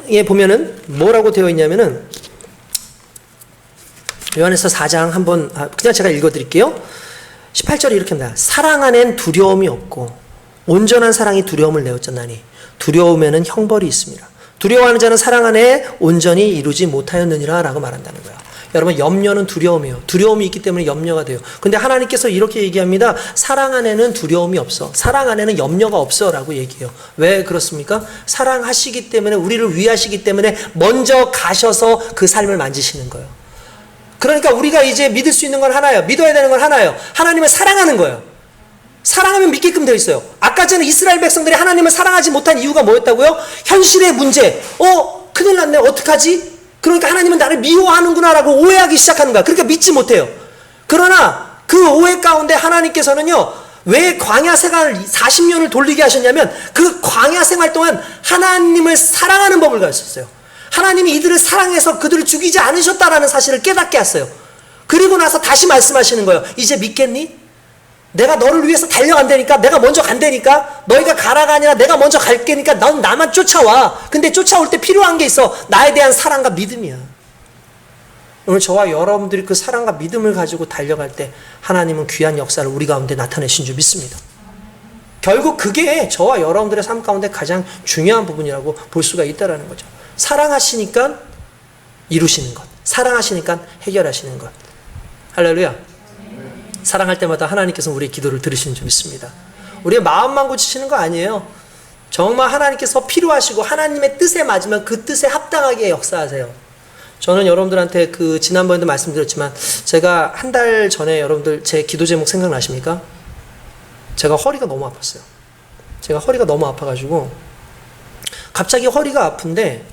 4장에 보면은 뭐라고 되어 있냐면은, 요한일서 4장 한번 그냥 제가 읽어드릴게요. 18절에 이렇게 합니다. 사랑 안엔 두려움이 없고 온전한 사랑이 두려움을 내어쫓나니 두려움에는 형벌이 있습니다. 두려워하는 자는 사랑 안에 온전히 이루지 못하였느니라 라고 말한다는 거예요. 여러분, 염려는 두려움이에요. 두려움이 있기 때문에 염려가 돼요. 근데 하나님께서 이렇게 얘기합니다. 사랑 안에는 두려움이 없어. 사랑 안에는 염려가 없어 라고 얘기해요. 왜 그렇습니까? 사랑하시기 때문에, 우리를 위하시기 때문에 먼저 가셔서 그 삶을 만지시는 거예요. 그러니까 우리가 이제 믿을 수 있는 건 하나예요. 믿어야 되는 건 하나예요. 하나님을 사랑하는 거예요. 사랑하면 믿게끔 되어 있어요. 아까 전에 이스라엘 백성들이 하나님을 사랑하지 못한 이유가 뭐였다고요? 현실의 문제. 큰일 났네. 어떡하지? 그러니까 하나님은 나를 미워하는구나 라고 오해하기 시작하는 거야. 그러니까 믿지 못해요. 그러나 그 오해 가운데 하나님께서는요, 왜 광야 생활 40년을 돌리게 하셨냐면 그 광야 생활 동안 하나님을 사랑하는 법을 가르쳤어요. 하나님이 이들을 사랑해서 그들을 죽이지 않으셨다라는 사실을 깨닫게 했어요. 그리고 나서 다시 말씀하시는 거예요. 이제 믿겠니? 내가 너를 위해서 달려간다니까, 내가 먼저 간다니까, 너희가 가라가 아니라 내가 먼저 갈 게니까 넌 나만 쫓아와. 근데 쫓아올 때 필요한 게 있어. 나에 대한 사랑과 믿음이야. 오늘 저와 여러분들이 그 사랑과 믿음을 가지고 달려갈 때 하나님은 귀한 역사를 우리 가운데 나타내신 줄 믿습니다. 결국 그게 저와 여러분들의 삶 가운데 가장 중요한 부분이라고 볼 수가 있다는 거죠. 사랑하시니까 이루시는 것, 사랑하시니까 해결하시는 것. 할렐루야. 사랑할 때마다 하나님께서 우리의 기도를 들으시는 줄 믿습니다. 우리의 마음만 고치시는 거 아니에요. 정말 하나님께서 필요하시고 하나님의 뜻에 맞으면 그 뜻에 합당하게 역사하세요. 저는 여러분들한테 지난번에도 말씀드렸지만, 제가 한 달 전에 여러분들 제 기도 제목 생각나십니까? 제가 허리가 너무 아팠어요. 제가 허리가 너무 아파가지고 갑자기 허리가 아픈데,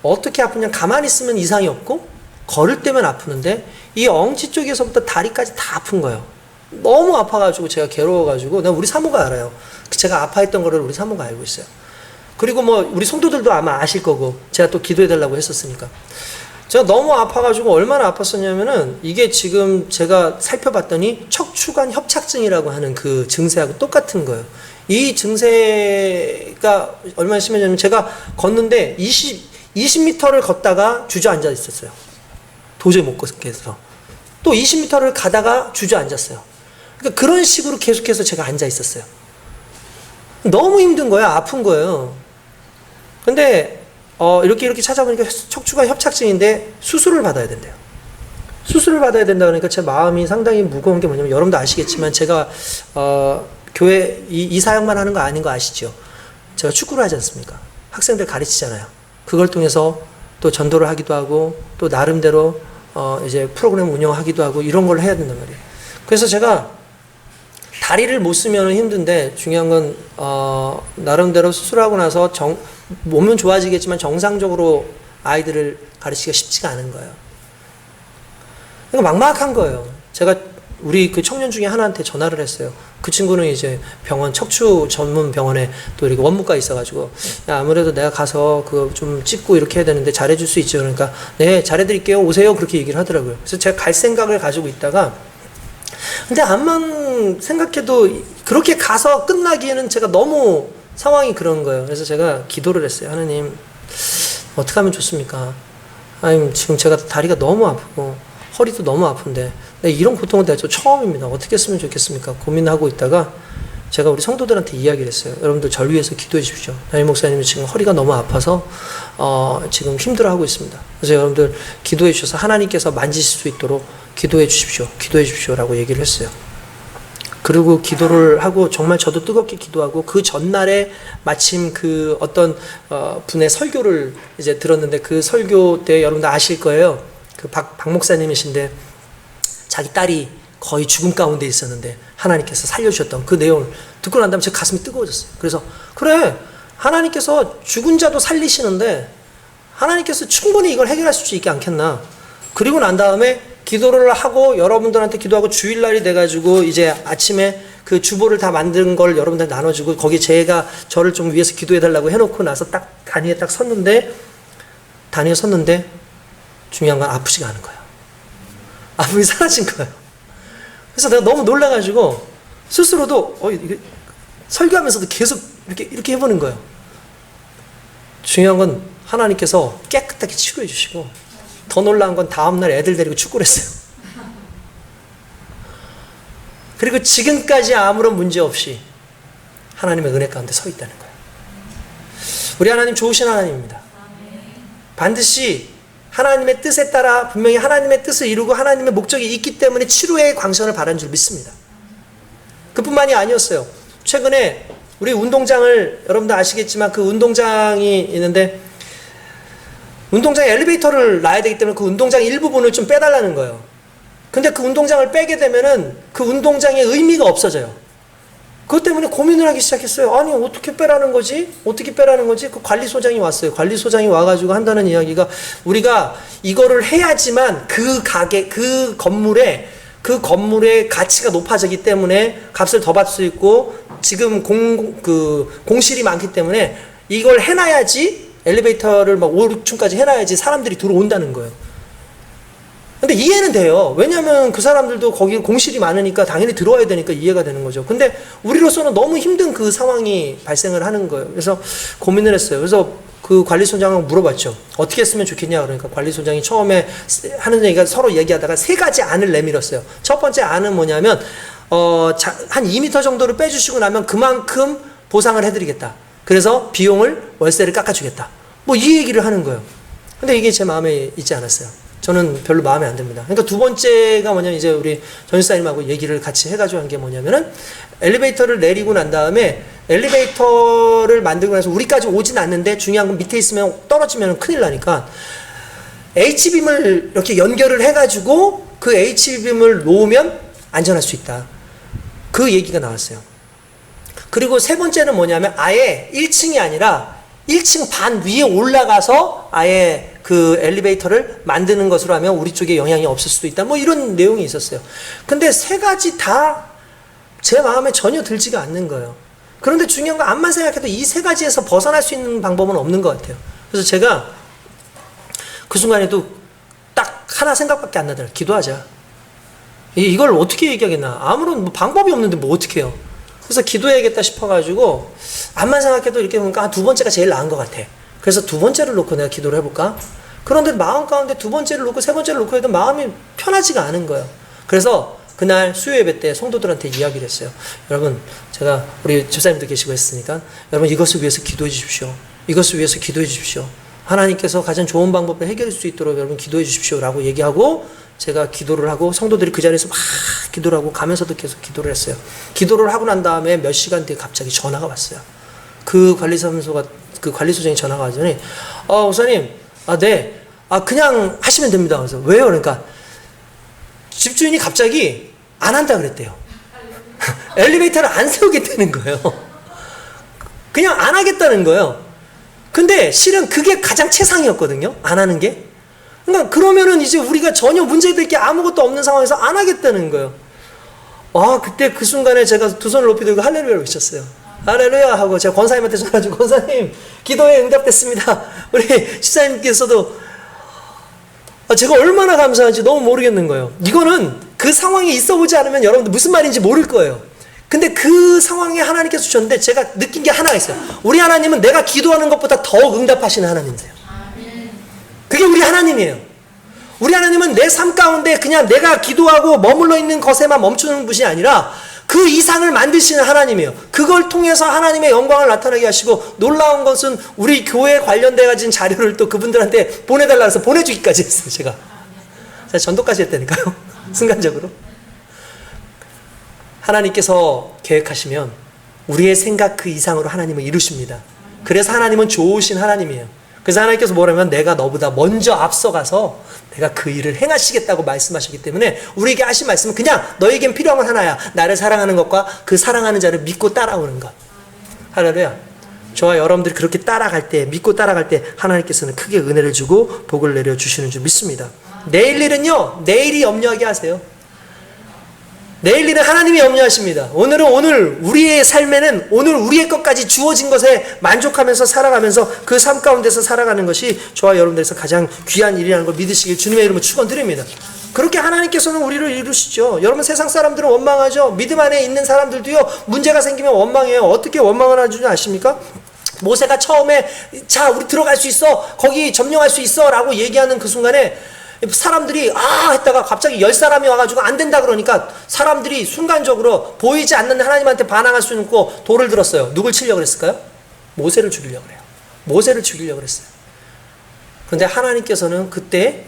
어떻게 아프냐, 가만히 있으면 이상이 없고 걸을 때면 아프는데 이 엉치 쪽에서부터 다리까지 다 아픈 거예요. 너무 아파가지고 제가 괴로워가지고, 우리 사모가 알아요. 제가 아파했던 거를 우리 사모가 알고 있어요. 그리고 우리 성도들도 아마 아실 거고, 제가 또 기도해달라고 했었으니까. 제가 너무 아파가지고 얼마나 아팠었냐면은, 이게 지금 제가 살펴봤더니 척추관 협착증이라고 하는 그 증세하고 똑같은 거예요. 이 증세가 얼마나 심해졌냐면, 제가 걷는데 20m를 걷다가 주저앉아 있었어요. 도저히 못 걷겠어. 또 20m를 가다가 주저앉았어요. 그러니까 그런 식으로 계속해서 제가 앉아 있었어요. 너무 힘든 거예요. 아픈 거예요. 근데 이렇게 찾아보니까 척추관 협착증인데 수술을 받아야 된대요. 수술을 받아야 된다 그러니까 제 마음이 상당히 무거운 게 뭐냐면, 여러분도 아시겠지만 제가 교회 이 사역만 하는 거 아닌 거 아시죠? 제가 축구를 하지 않습니까? 학생들 가르치잖아요. 그걸 통해서 또 전도를 하기도 하고, 또 나름대로 이제 프로그램 운영하기도 하고, 이런 걸 해야 된단 말이에요. 그래서 제가 다리를 못 쓰면 힘든데, 중요한 건 나름대로 수술하고 나서 몸은 좋아지겠지만 정상적으로 아이들을 가르치기가 쉽지가 않은 거예요. 그러니까 막막한 거예요. 제가 우리 그 청년 중에 하나한테 전화를 했어요. 그 친구는 이제 병원, 척추 전문 병원에 또 이렇게 원무과에 있어가지고, 야, 아무래도 내가 가서 그거 좀 찍고 이렇게 해야 되는데 잘해줄 수 있죠? 그러니까, 네, 잘해드릴게요. 오세요. 그렇게 얘기를 하더라고요. 그래서 제가 갈 생각을 가지고 있다가, 근데 암만 생각해도 그렇게 가서 끝나기에는 제가 너무 상황이 그런 거예요. 그래서 제가 기도를 했어요. 하나님, 어떻게 하면 좋습니까? 하나님, 지금 제가 다리가 너무 아프고 허리도 너무 아픈데, 이런 고통은 내가 처음입니다. 어떻게 했으면 좋겠습니까? 고민하고 있다가 제가 우리 성도들한테 이야기를 했어요. 여러분들 절 위해서 기도해 주십시오. 담임 목사님이 지금 허리가 너무 아파서 지금 힘들어하고 있습니다. 그래서 여러분들 기도해 주셔서 하나님께서 만지실 수 있도록 기도해 주십시오. 기도해 주십시오라고 얘기를 했어요. 그리고 기도를 하고, 정말 저도 뜨겁게 기도하고, 그 전날에 마침 그 어떤 분의 설교를 이제 들었는데, 그 설교 때 여러분들 아실 거예요. 그 박 목사님이신데, 자기 딸이 거의 죽음 가운데 있었는데 하나님께서 살려주셨던 그 내용을 듣고 난 다음에 제 가슴이 뜨거워졌어요. 그래서, 그래, 하나님께서 죽은 자도 살리시는데 하나님께서 충분히 이걸 해결하실 수 있지 않겠나. 그리고 난 다음에 기도를 하고, 여러분들한테 기도하고, 주일날이 돼가지고 이제 아침에 그 주보를 다 만든 걸 여러분들 나눠주고, 거기 제가 저를 좀 위해서 기도해달라고 해놓고 나서 딱 단위에 딱 섰는데 중요한 건 아프지가 않은 거예요. 아픔이 사라진 거예요. 그래서 내가 너무 놀라가지고 스스로도 이게 설교하면서도 계속 이렇게 해보는 거예요. 중요한 건 하나님께서 깨끗하게 치료해 주시고, 더 놀라운 건 다음날 애들 데리고 축구를 했어요. 그리고 지금까지 아무런 문제 없이 하나님의 은혜 가운데 서 있다는 거예요. 우리 하나님 좋으신 하나님입니다. 반드시 하나님의 뜻에 따라 분명히 하나님의 뜻을 이루고 하나님의 목적이 있기 때문에 치료의 광선을 바라는 줄 믿습니다. 그뿐만이 아니었어요. 최근에 우리 운동장을, 여러분들 아시겠지만 그 운동장이 있는데, 운동장에 엘리베이터를 놔야 되기 때문에 그 운동장 일부분을 좀 빼달라는 거예요. 근데 그 운동장을 빼게 되면은 그 운동장의 의미가 없어져요. 그것 때문에 고민을 하기 시작했어요. 아니, 어떻게 빼라는 거지? 어떻게 빼라는 거지? 그 관리소장이 왔어요. 관리소장이 와가지고 한다는 이야기가, 우리가 이거를 해야지만 그 가게, 그 건물의 가치가 높아지기 때문에 값을 더 받을 수 있고, 지금 공실이 많기 때문에 이걸 해놔야지, 엘리베이터를 막 5, 6층까지 해놔야지 사람들이 들어온다는 거예요. 근데 이해는 돼요. 왜냐하면 그 사람들도 거기 공실이 많으니까 당연히 들어와야 되니까 이해가 되는 거죠. 근데 우리로서는 너무 힘든 그 상황이 발생을 하는 거예요. 그래서 고민을 했어요. 그래서 그 관리소장하고 물어봤죠. 어떻게 했으면 좋겠냐. 그러니까 관리소장이 처음에 하는 얘기가, 서로 얘기하다가 3가지 안을 내밀었어요. 첫 번째 안은 뭐냐면 한 2m 정도를 빼주시고 나면 그만큼 보상을 해드리겠다. 그래서 비용을, 월세를 깎아주겠다. 뭐 이 얘기를 하는 거예요. 근데 이게 제 마음에 있지 않았어요. 저는 별로 마음에 안 듭니다. 그러니까 두 번째가 뭐냐면, 이제 우리 전사님하고 얘기를 같이 해가지고 한 게 뭐냐면은, 엘리베이터를 내리고 난 다음에 엘리베이터를 만들고 나서 우리까지 오진 않는데, 중요한 건 밑에 있으면 떨어지면 큰일 나니까 H빔을 이렇게 연결을 해가지고 그 H빔을 놓으면 안전할 수 있다. 그 얘기가 나왔어요. 그리고 세 번째는 뭐냐면, 아예 1층이 아니라 1층 반 위에 올라가서 아예 그 엘리베이터를 만드는 것으로 하면 우리 쪽에 영향이 없을 수도 있다. 뭐 이런 내용이 있었어요. 근데 3가지 다 제 마음에 전혀 들지가 않는 거예요. 그런데 중요한 건, 암만 생각해도 이 3가지에서 벗어날 수 있는 방법은 없는 것 같아요. 그래서 제가 그 순간에도 딱 하나 생각밖에 안 나더라고요. 기도하자. 이걸 어떻게 얘기하겠나. 아무런 뭐 방법이 없는데 뭐 어떻게 해요. 그래서 기도해야겠다 싶어가지고, 암만 생각해도 이렇게 보니까 두 번째가 제일 나은 것 같아. 그래서 두 번째를 놓고 내가 기도를 해볼까? 그런데 마음 가운데 두 번째를 놓고 세 번째를 놓고 해도 마음이 편하지가 않은 거예요. 그래서 그날 수요 예배 때 성도들한테 이야기를 했어요. 여러분, 제가 우리 집사님도 계시고 했으니까, 여러분 이것을 위해서 기도해 주십시오. 이것을 위해서 기도해 주십시오. 하나님께서 가장 좋은 방법을 해결할 수 있도록 여러분 기도해 주십시오 라고 얘기하고, 제가 기도를 하고, 성도들이 그 자리에서 막 기도를 하고 가면서도 계속 기도를 했어요. 기도를 하고 난 다음에 몇 시간 뒤에 갑자기 전화가 왔어요. 그 관리소장이 전화가 와더니, 목사님, 네, 그냥 하시면 됩니다. 그래서 왜요? 그러니까 집주인이 갑자기 안 한다 그랬대요. 엘리베이터를 안 세우겠다는 거예요. 그냥 안 하겠다는 거예요. 근데 실은 그게 가장 최상이었거든요. 안 하는 게. 그러니까 그러면은 이제 우리가 전혀 문제될 게 아무것도 없는 상황에서 안 하겠다는 거예요. 그때 그 순간에 제가 두 손을 높이 들고 할렐루야를 외쳤어요. 할렐루야 하고 제가 권사님한테 전화가지고, 권사님 기도에 응답됐습니다. 우리 집사님께서도, 제가 얼마나 감사한지 너무 모르겠는 거예요. 이거는 그 상황에 있어 보지 않으면 여러분들 무슨 말인지 모를 거예요. 근데 그 상황에 하나님께서 주셨는데, 제가 느낀 게 하나가 있어요. 우리 하나님은 내가 기도하는 것보다 더 응답하시는 하나님이세요. 그게 우리 하나님이에요. 우리 하나님은 내 삶 가운데 그냥 내가 기도하고 머물러 있는 것에만 멈추는 분이 아니라 그 이상을 만드시는 하나님이에요. 그걸 통해서 하나님의 영광을 나타나게 하시고, 놀라운 것은 우리 교회에 관련돼 가진 자료를 또 그분들한테 보내달라 해서 보내주기까지 했어요. 제가 전도까지 했다니까요. 순간적으로. 하나님께서 계획하시면 우리의 생각 그 이상으로 하나님은 이루십니다. 그래서 하나님은 좋으신 하나님이에요. 그래서 하나님께서 뭐라면, 내가 너보다 먼저 앞서가서 내가 그 일을 행하시겠다고 말씀하셨기 때문에, 우리에게 하신 말씀은 그냥 너에겐 필요한 건 하나야. 나를 사랑하는 것과 그 사랑하는 자를 믿고 따라오는 것. 할렐루야. 저와 여러분들이 그렇게 따라갈 때, 믿고 따라갈 때 하나님께서는 크게 은혜를 주고 복을 내려주시는 줄 믿습니다. 내일 일은요, 내일이 염려하게 하세요. 내일 일은 하나님이 염려하십니다. 오늘은 오늘, 우리의 삶에는 오늘 우리의 것까지 주어진 것에 만족하면서 살아가면서 그 삶 가운데서 살아가는 것이 저와 여러분들에서 가장 귀한 일이라는 걸 믿으시길 주님의 이름으로 축원드립니다. 그렇게 하나님께서는 우리를 이루시죠. 여러분 세상 사람들은 원망하죠. 믿음 안에 있는 사람들도요. 문제가 생기면 원망해요. 어떻게 원망을 하는지 아십니까? 모세가 처음에 자 우리 들어갈 수 있어. 거기 점령할 수 있어 라고 얘기하는 그 순간에 사람들이 했다가 갑자기 10사람이 와가지고 안 된다 그러니까 사람들이 순간적으로 보이지 않는 하나님한테 반항할 수 있고 돌을 들었어요. 누굴 치려고 그랬을까요? 모세를 죽이려고 그래요. 모세를 죽이려고 그랬어요. 그런데 하나님께서는 그때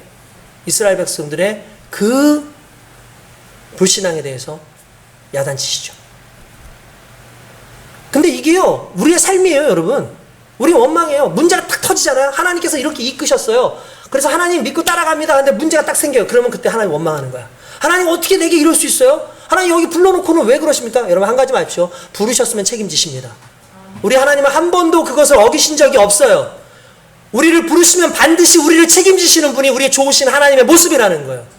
이스라엘 백성들의 그 불신앙에 대해서 야단치시죠. 근데 이게요 우리의 삶이에요. 여러분 우리 원망해요. 문제가 딱 터지잖아요. 하나님께서 이렇게 이끄셨어요. 그래서 하나님 믿고 따라갑니다. 근데 문제가 딱 생겨요. 그러면 그때 하나님 원망하는 거야. 하나님 어떻게 내게 이럴 수 있어요? 하나님 여기 불러놓고는 왜 그러십니까? 여러분 한 가지 마십시오. 부르셨으면 책임지십니다. 우리 하나님은 한 번도 그것을 어기신 적이 없어요. 우리를 부르시면 반드시 우리를 책임지시는 분이 우리의 좋으신 하나님의 모습이라는 거예요.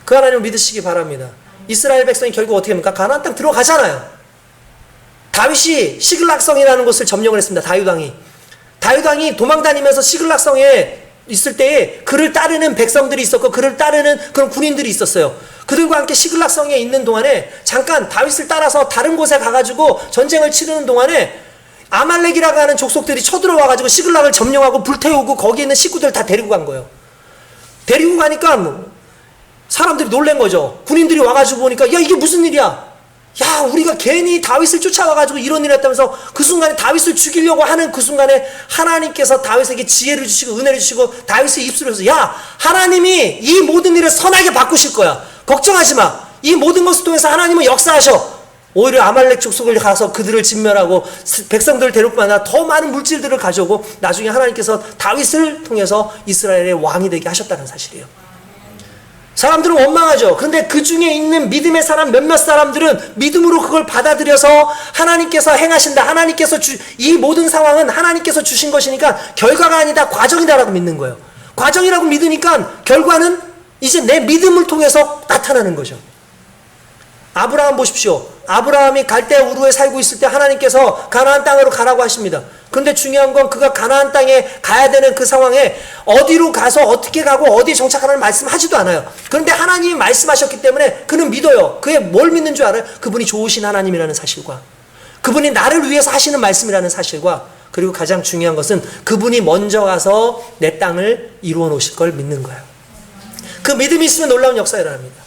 그 하나님을 믿으시기 바랍니다. 이스라엘 백성이 결국 어떻게 합니까? 가나안 땅 들어가잖아요. 다윗이 시글락성이라는 곳을 점령을 했습니다. 다윗왕이 도망다니면서 시글락성에 있을 때에 그를 따르는 백성들이 있었고 그를 따르는 그런 군인들이 있었어요. 그들과 함께 시글락성에 있는 동안에 잠깐 다윗을 따라서 다른 곳에 가가지고 전쟁을 치르는 동안에 아말렉이라고 하는 족속들이 쳐들어와가지고 시글락을 점령하고 불태우고 거기 있는 식구들 다 데리고 간 거예요. 데리고 가니까 사람들이 놀란 거죠. 군인들이 와가지고 보니까 야 이게 무슨 일이야? 야 우리가 괜히 다윗을 쫓아와가지고 이런 일을 했다면서 그 순간에 다윗을 죽이려고 하는 그 순간에 하나님께서 다윗에게 지혜를 주시고 은혜를 주시고 다윗의 입술을 해서 야 하나님이 이 모든 일을 선하게 바꾸실 거야. 걱정하지 마. 이 모든 것을 통해서 하나님은 역사하셔. 오히려 아말렉 족속을 가서 그들을 진멸하고 백성들을 데리고 만나 더 많은 물질들을 가져오고 나중에 하나님께서 다윗을 통해서 이스라엘의 왕이 되게 하셨다는 사실이에요. 사람들은 원망하죠. 그런데 그 중에 있는 믿음의 사람 몇몇 사람들은 믿음으로 그걸 받아들여서 하나님께서 행하신다. 하나님께서 이 모든 상황은 하나님께서 주신 것이니까 결과가 아니다. 과정이다라고 믿는 거예요. 과정이라고 믿으니까 결과는 이제 내 믿음을 통해서 나타나는 거죠. 아브라함 보십시오. 아브라함이 갈대 우르에 살고 있을 때 하나님께서 가나안 땅으로 가라고 하십니다. 그런데 중요한 건 그가 가나안 땅에 가야 되는 그 상황에 어디로 가서 어떻게 가고 어디에 정착하라는 말씀하지도 않아요. 그런데 하나님이 말씀하셨기 때문에 그는 믿어요. 그게 뭘 믿는 줄 알아요? 그분이 좋으신 하나님이라는 사실과 그분이 나를 위해서 하시는 말씀이라는 사실과 그리고 가장 중요한 것은 그분이 먼저 가서 내 땅을 이루어 놓으실 걸 믿는 거예요. 그 믿음이 있으면 놀라운 역사가 일어납니다.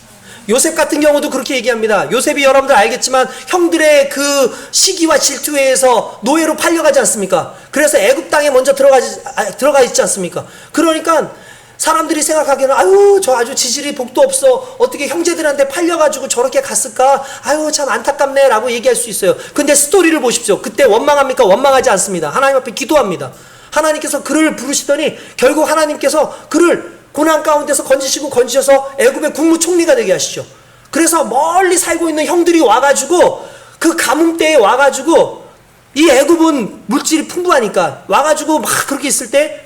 요셉 같은 경우도 그렇게 얘기합니다. 요셉이 여러분들 알겠지만 형들의 그 시기와 질투에 의해서 노예로 팔려가지 않습니까? 그래서 애굽 땅에 먼저 들어가 있지 않습니까? 그러니까 사람들이 생각하기에는 아유 저 아주 지질이 복도 없어. 어떻게 형제들한테 팔려가지고 저렇게 갔을까? 아유 참 안타깝네 라고 얘기할 수 있어요. 근데 스토리를 보십시오. 그때 원망합니까? 원망하지 않습니다. 하나님 앞에 기도합니다. 하나님께서 그를 부르시더니 결국 하나님께서 그를 고난 가운데서 건지셔서 애굽의 국무총리가 되게 하시죠. 그래서 멀리 살고 있는 형들이 와가지고 그 가뭄 때에 와가지고 이 애굽은 물질이 풍부하니까 와가지고 막 그렇게 있을 때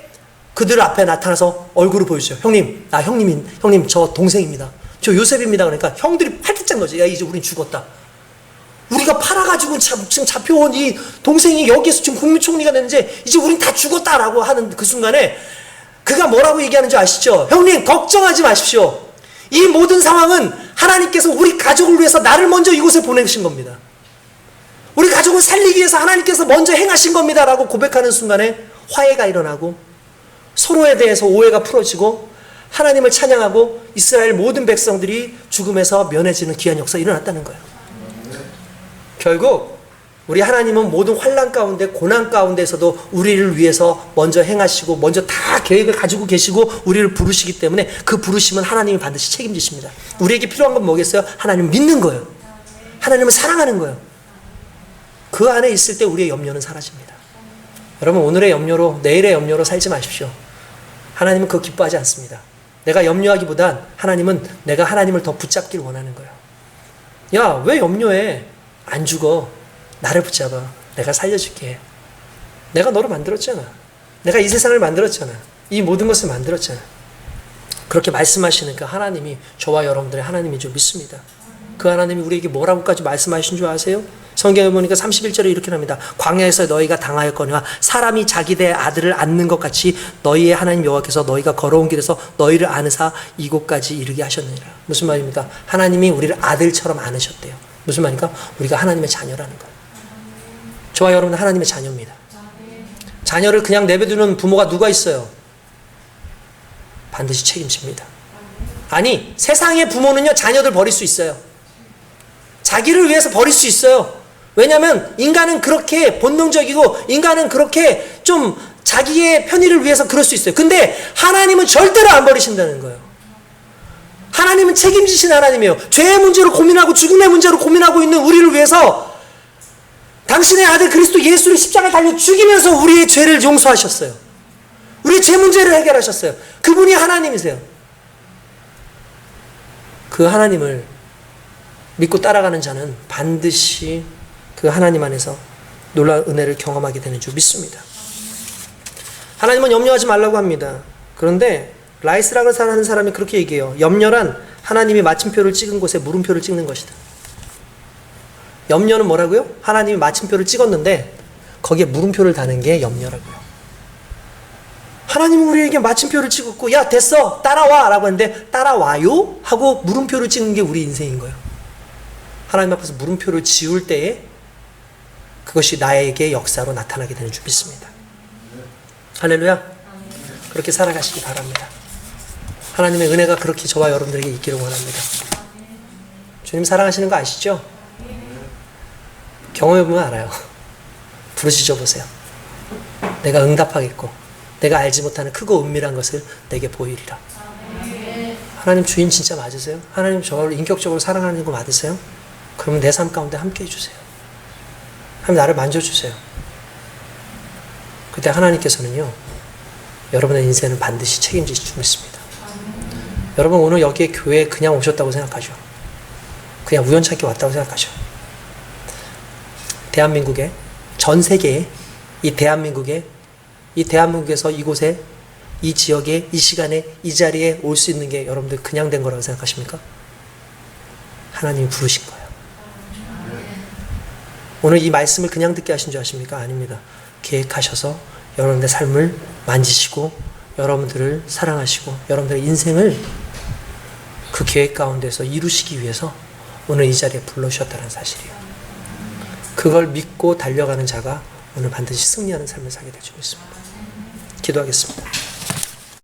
그들 앞에 나타나서 얼굴을 보여주죠. 형님 저 동생입니다. 저 요셉입니다. 그러니까 형들이 팔뚝 짠 거지. 야 이제 우린 죽었다. 우리가 팔아가지고 지금 잡혀온 이 동생이 여기에서 지금 국무총리가 됐는데 이제 우린 다 죽었다라고 하는 그 순간에 그가 뭐라고 얘기하는 줄 아시죠? 형님 걱정하지 마십시오. 이 모든 상황은 하나님께서 우리 가족을 위해서 나를 먼저 이곳에 보내신 겁니다. 우리 가족을 살리기 위해서 하나님께서 먼저 행하신 겁니다 라고 고백하는 순간에 화해가 일어나고 서로에 대해서 오해가 풀어지고 하나님을 찬양하고 이스라엘 모든 백성들이 죽음에서 면해지는 귀한 역사가 일어났다는 거예요. 결국 우리 하나님은 모든 환난 가운데 고난 가운데서도 우리를 위해서 먼저 행하시고 먼저 다 계획을 가지고 계시고 우리를 부르시기 때문에 그 부르심은 하나님이 반드시 책임지십니다. 우리에게 필요한 건 뭐겠어요? 하나님을 믿는 거예요. 하나님을 사랑하는 거예요. 그 안에 있을 때 우리의 염려는 사라집니다. 여러분 오늘의 염려로 내일의 염려로 살지 마십시오. 하나님은 그거 기뻐하지 않습니다. 내가 염려하기보단 하나님은 내가 하나님을 더 붙잡기를 원하는 거예요. 야, 왜 염려해? 안 죽어. 나를 붙잡아. 내가 살려줄게. 내가 너를 만들었잖아. 내가 이 세상을 만들었잖아. 이 모든 것을 만들었잖아. 그렇게 말씀하시니까 하나님이 저와 여러분들의 하나님인 줄 믿습니다. 그 하나님이 우리에게 뭐라고까지 말씀하신 줄 아세요? 성경에 보니까 31절에 이렇게 합니다. 광야에서 너희가 당하였거니와 사람이 자기 대 아들을 안는 것 같이 너희의 하나님 여호와께서 너희가 걸어온 길에서 너희를 안으사 이곳까지 이르게 하셨느니라. 무슨 말입니까? 하나님이 우리를 아들처럼 안으셨대요. 무슨 말입니까? 우리가 하나님의 자녀라는 거예요. 저와 여러분은 하나님의 자녀입니다. 자녀를 그냥 내버려두는 부모가 누가 있어요? 반드시 책임집니다. 아니, 세상의 부모는요, 자녀들 버릴 수 있어요. 자기를 위해서 버릴 수 있어요. 왜냐하면 인간은 그렇게 본능적이고 인간은 그렇게 좀 자기의 편의를 위해서 그럴 수 있어요. 근데 하나님은 절대로 안 버리신다는 거예요. 하나님은 책임지신 하나님이에요. 죄의 문제로 고민하고 죽음의 문제로 고민하고 있는 우리를 위해서 당신의 아들 그리스도 예수를 십자가에 달려 죽이면서 우리의 죄를 용서하셨어요. 우리의 죄 문제를 해결하셨어요. 그분이 하나님이세요. 그 하나님을 믿고 따라가는 자는 반드시 그 하나님 안에서 놀라운 은혜를 경험하게 되는 줄 믿습니다. 하나님은 염려하지 말라고 합니다. 그런데 라이스락을 사는 사람이 그렇게 얘기해요. 염려란 하나님이 마침표를 찍은 곳에 물음표를 찍는 것이다. 염려는 뭐라고요? 하나님이 마침표를 찍었는데 거기에 물음표를 다는 게 염려라고요. 하나님은 우리에게 마침표를 찍었고 야 됐어 따라와 라고 했는데 따라와요? 하고 물음표를 찍는 게 우리 인생인 거예요. 하나님 앞에서 물음표를 지울 때에 그것이 나에게 역사로 나타나게 되는 줄 믿습니다. 할렐루야. 그렇게 살아가시기 바랍니다. 하나님의 은혜가 그렇게 저와 여러분들에게 있기를 원합니다. 주님 사랑하시는 거 아시죠? 경험해보면 알아요. 부르짖어 보세요. 내가 응답하겠고 내가 알지 못하는 크고 은밀한 것을 내게 보이리라. 하나님 주인 진짜 맞으세요? 하나님 저를 인격적으로 사랑하는 거 맞으세요? 그러면 내 삶 가운데 함께 해주세요. 하나님 나를 만져주세요. 그때 하나님께서는요 여러분의 인생을 반드시 책임지실 줄 믿습니다. 여러분 오늘 여기에 교회에 그냥 오셨다고 생각하죠? 그냥 우연찮게 왔다고 생각하죠? 대한민국에 전 세계에 이 대한민국에서 이곳에 이 지역에 이 시간에 이 자리에 올 수 있는 게 여러분들 그냥 된 거라고 생각하십니까? 하나님이 부르신 거예요. 오늘 이 말씀을 그냥 듣게 하신 줄 아십니까? 아닙니다. 계획하셔서 여러분들의 삶을 만지시고 여러분들을 사랑하시고 여러분들의 인생을 그 계획 가운데서 이루시기 위해서 오늘 이 자리에 불러주셨다는 사실이에요. 그걸 믿고 달려가는 자가 오늘 반드시 승리하는 삶을 살게 될 줄 믿습니다. 기도하겠습니다.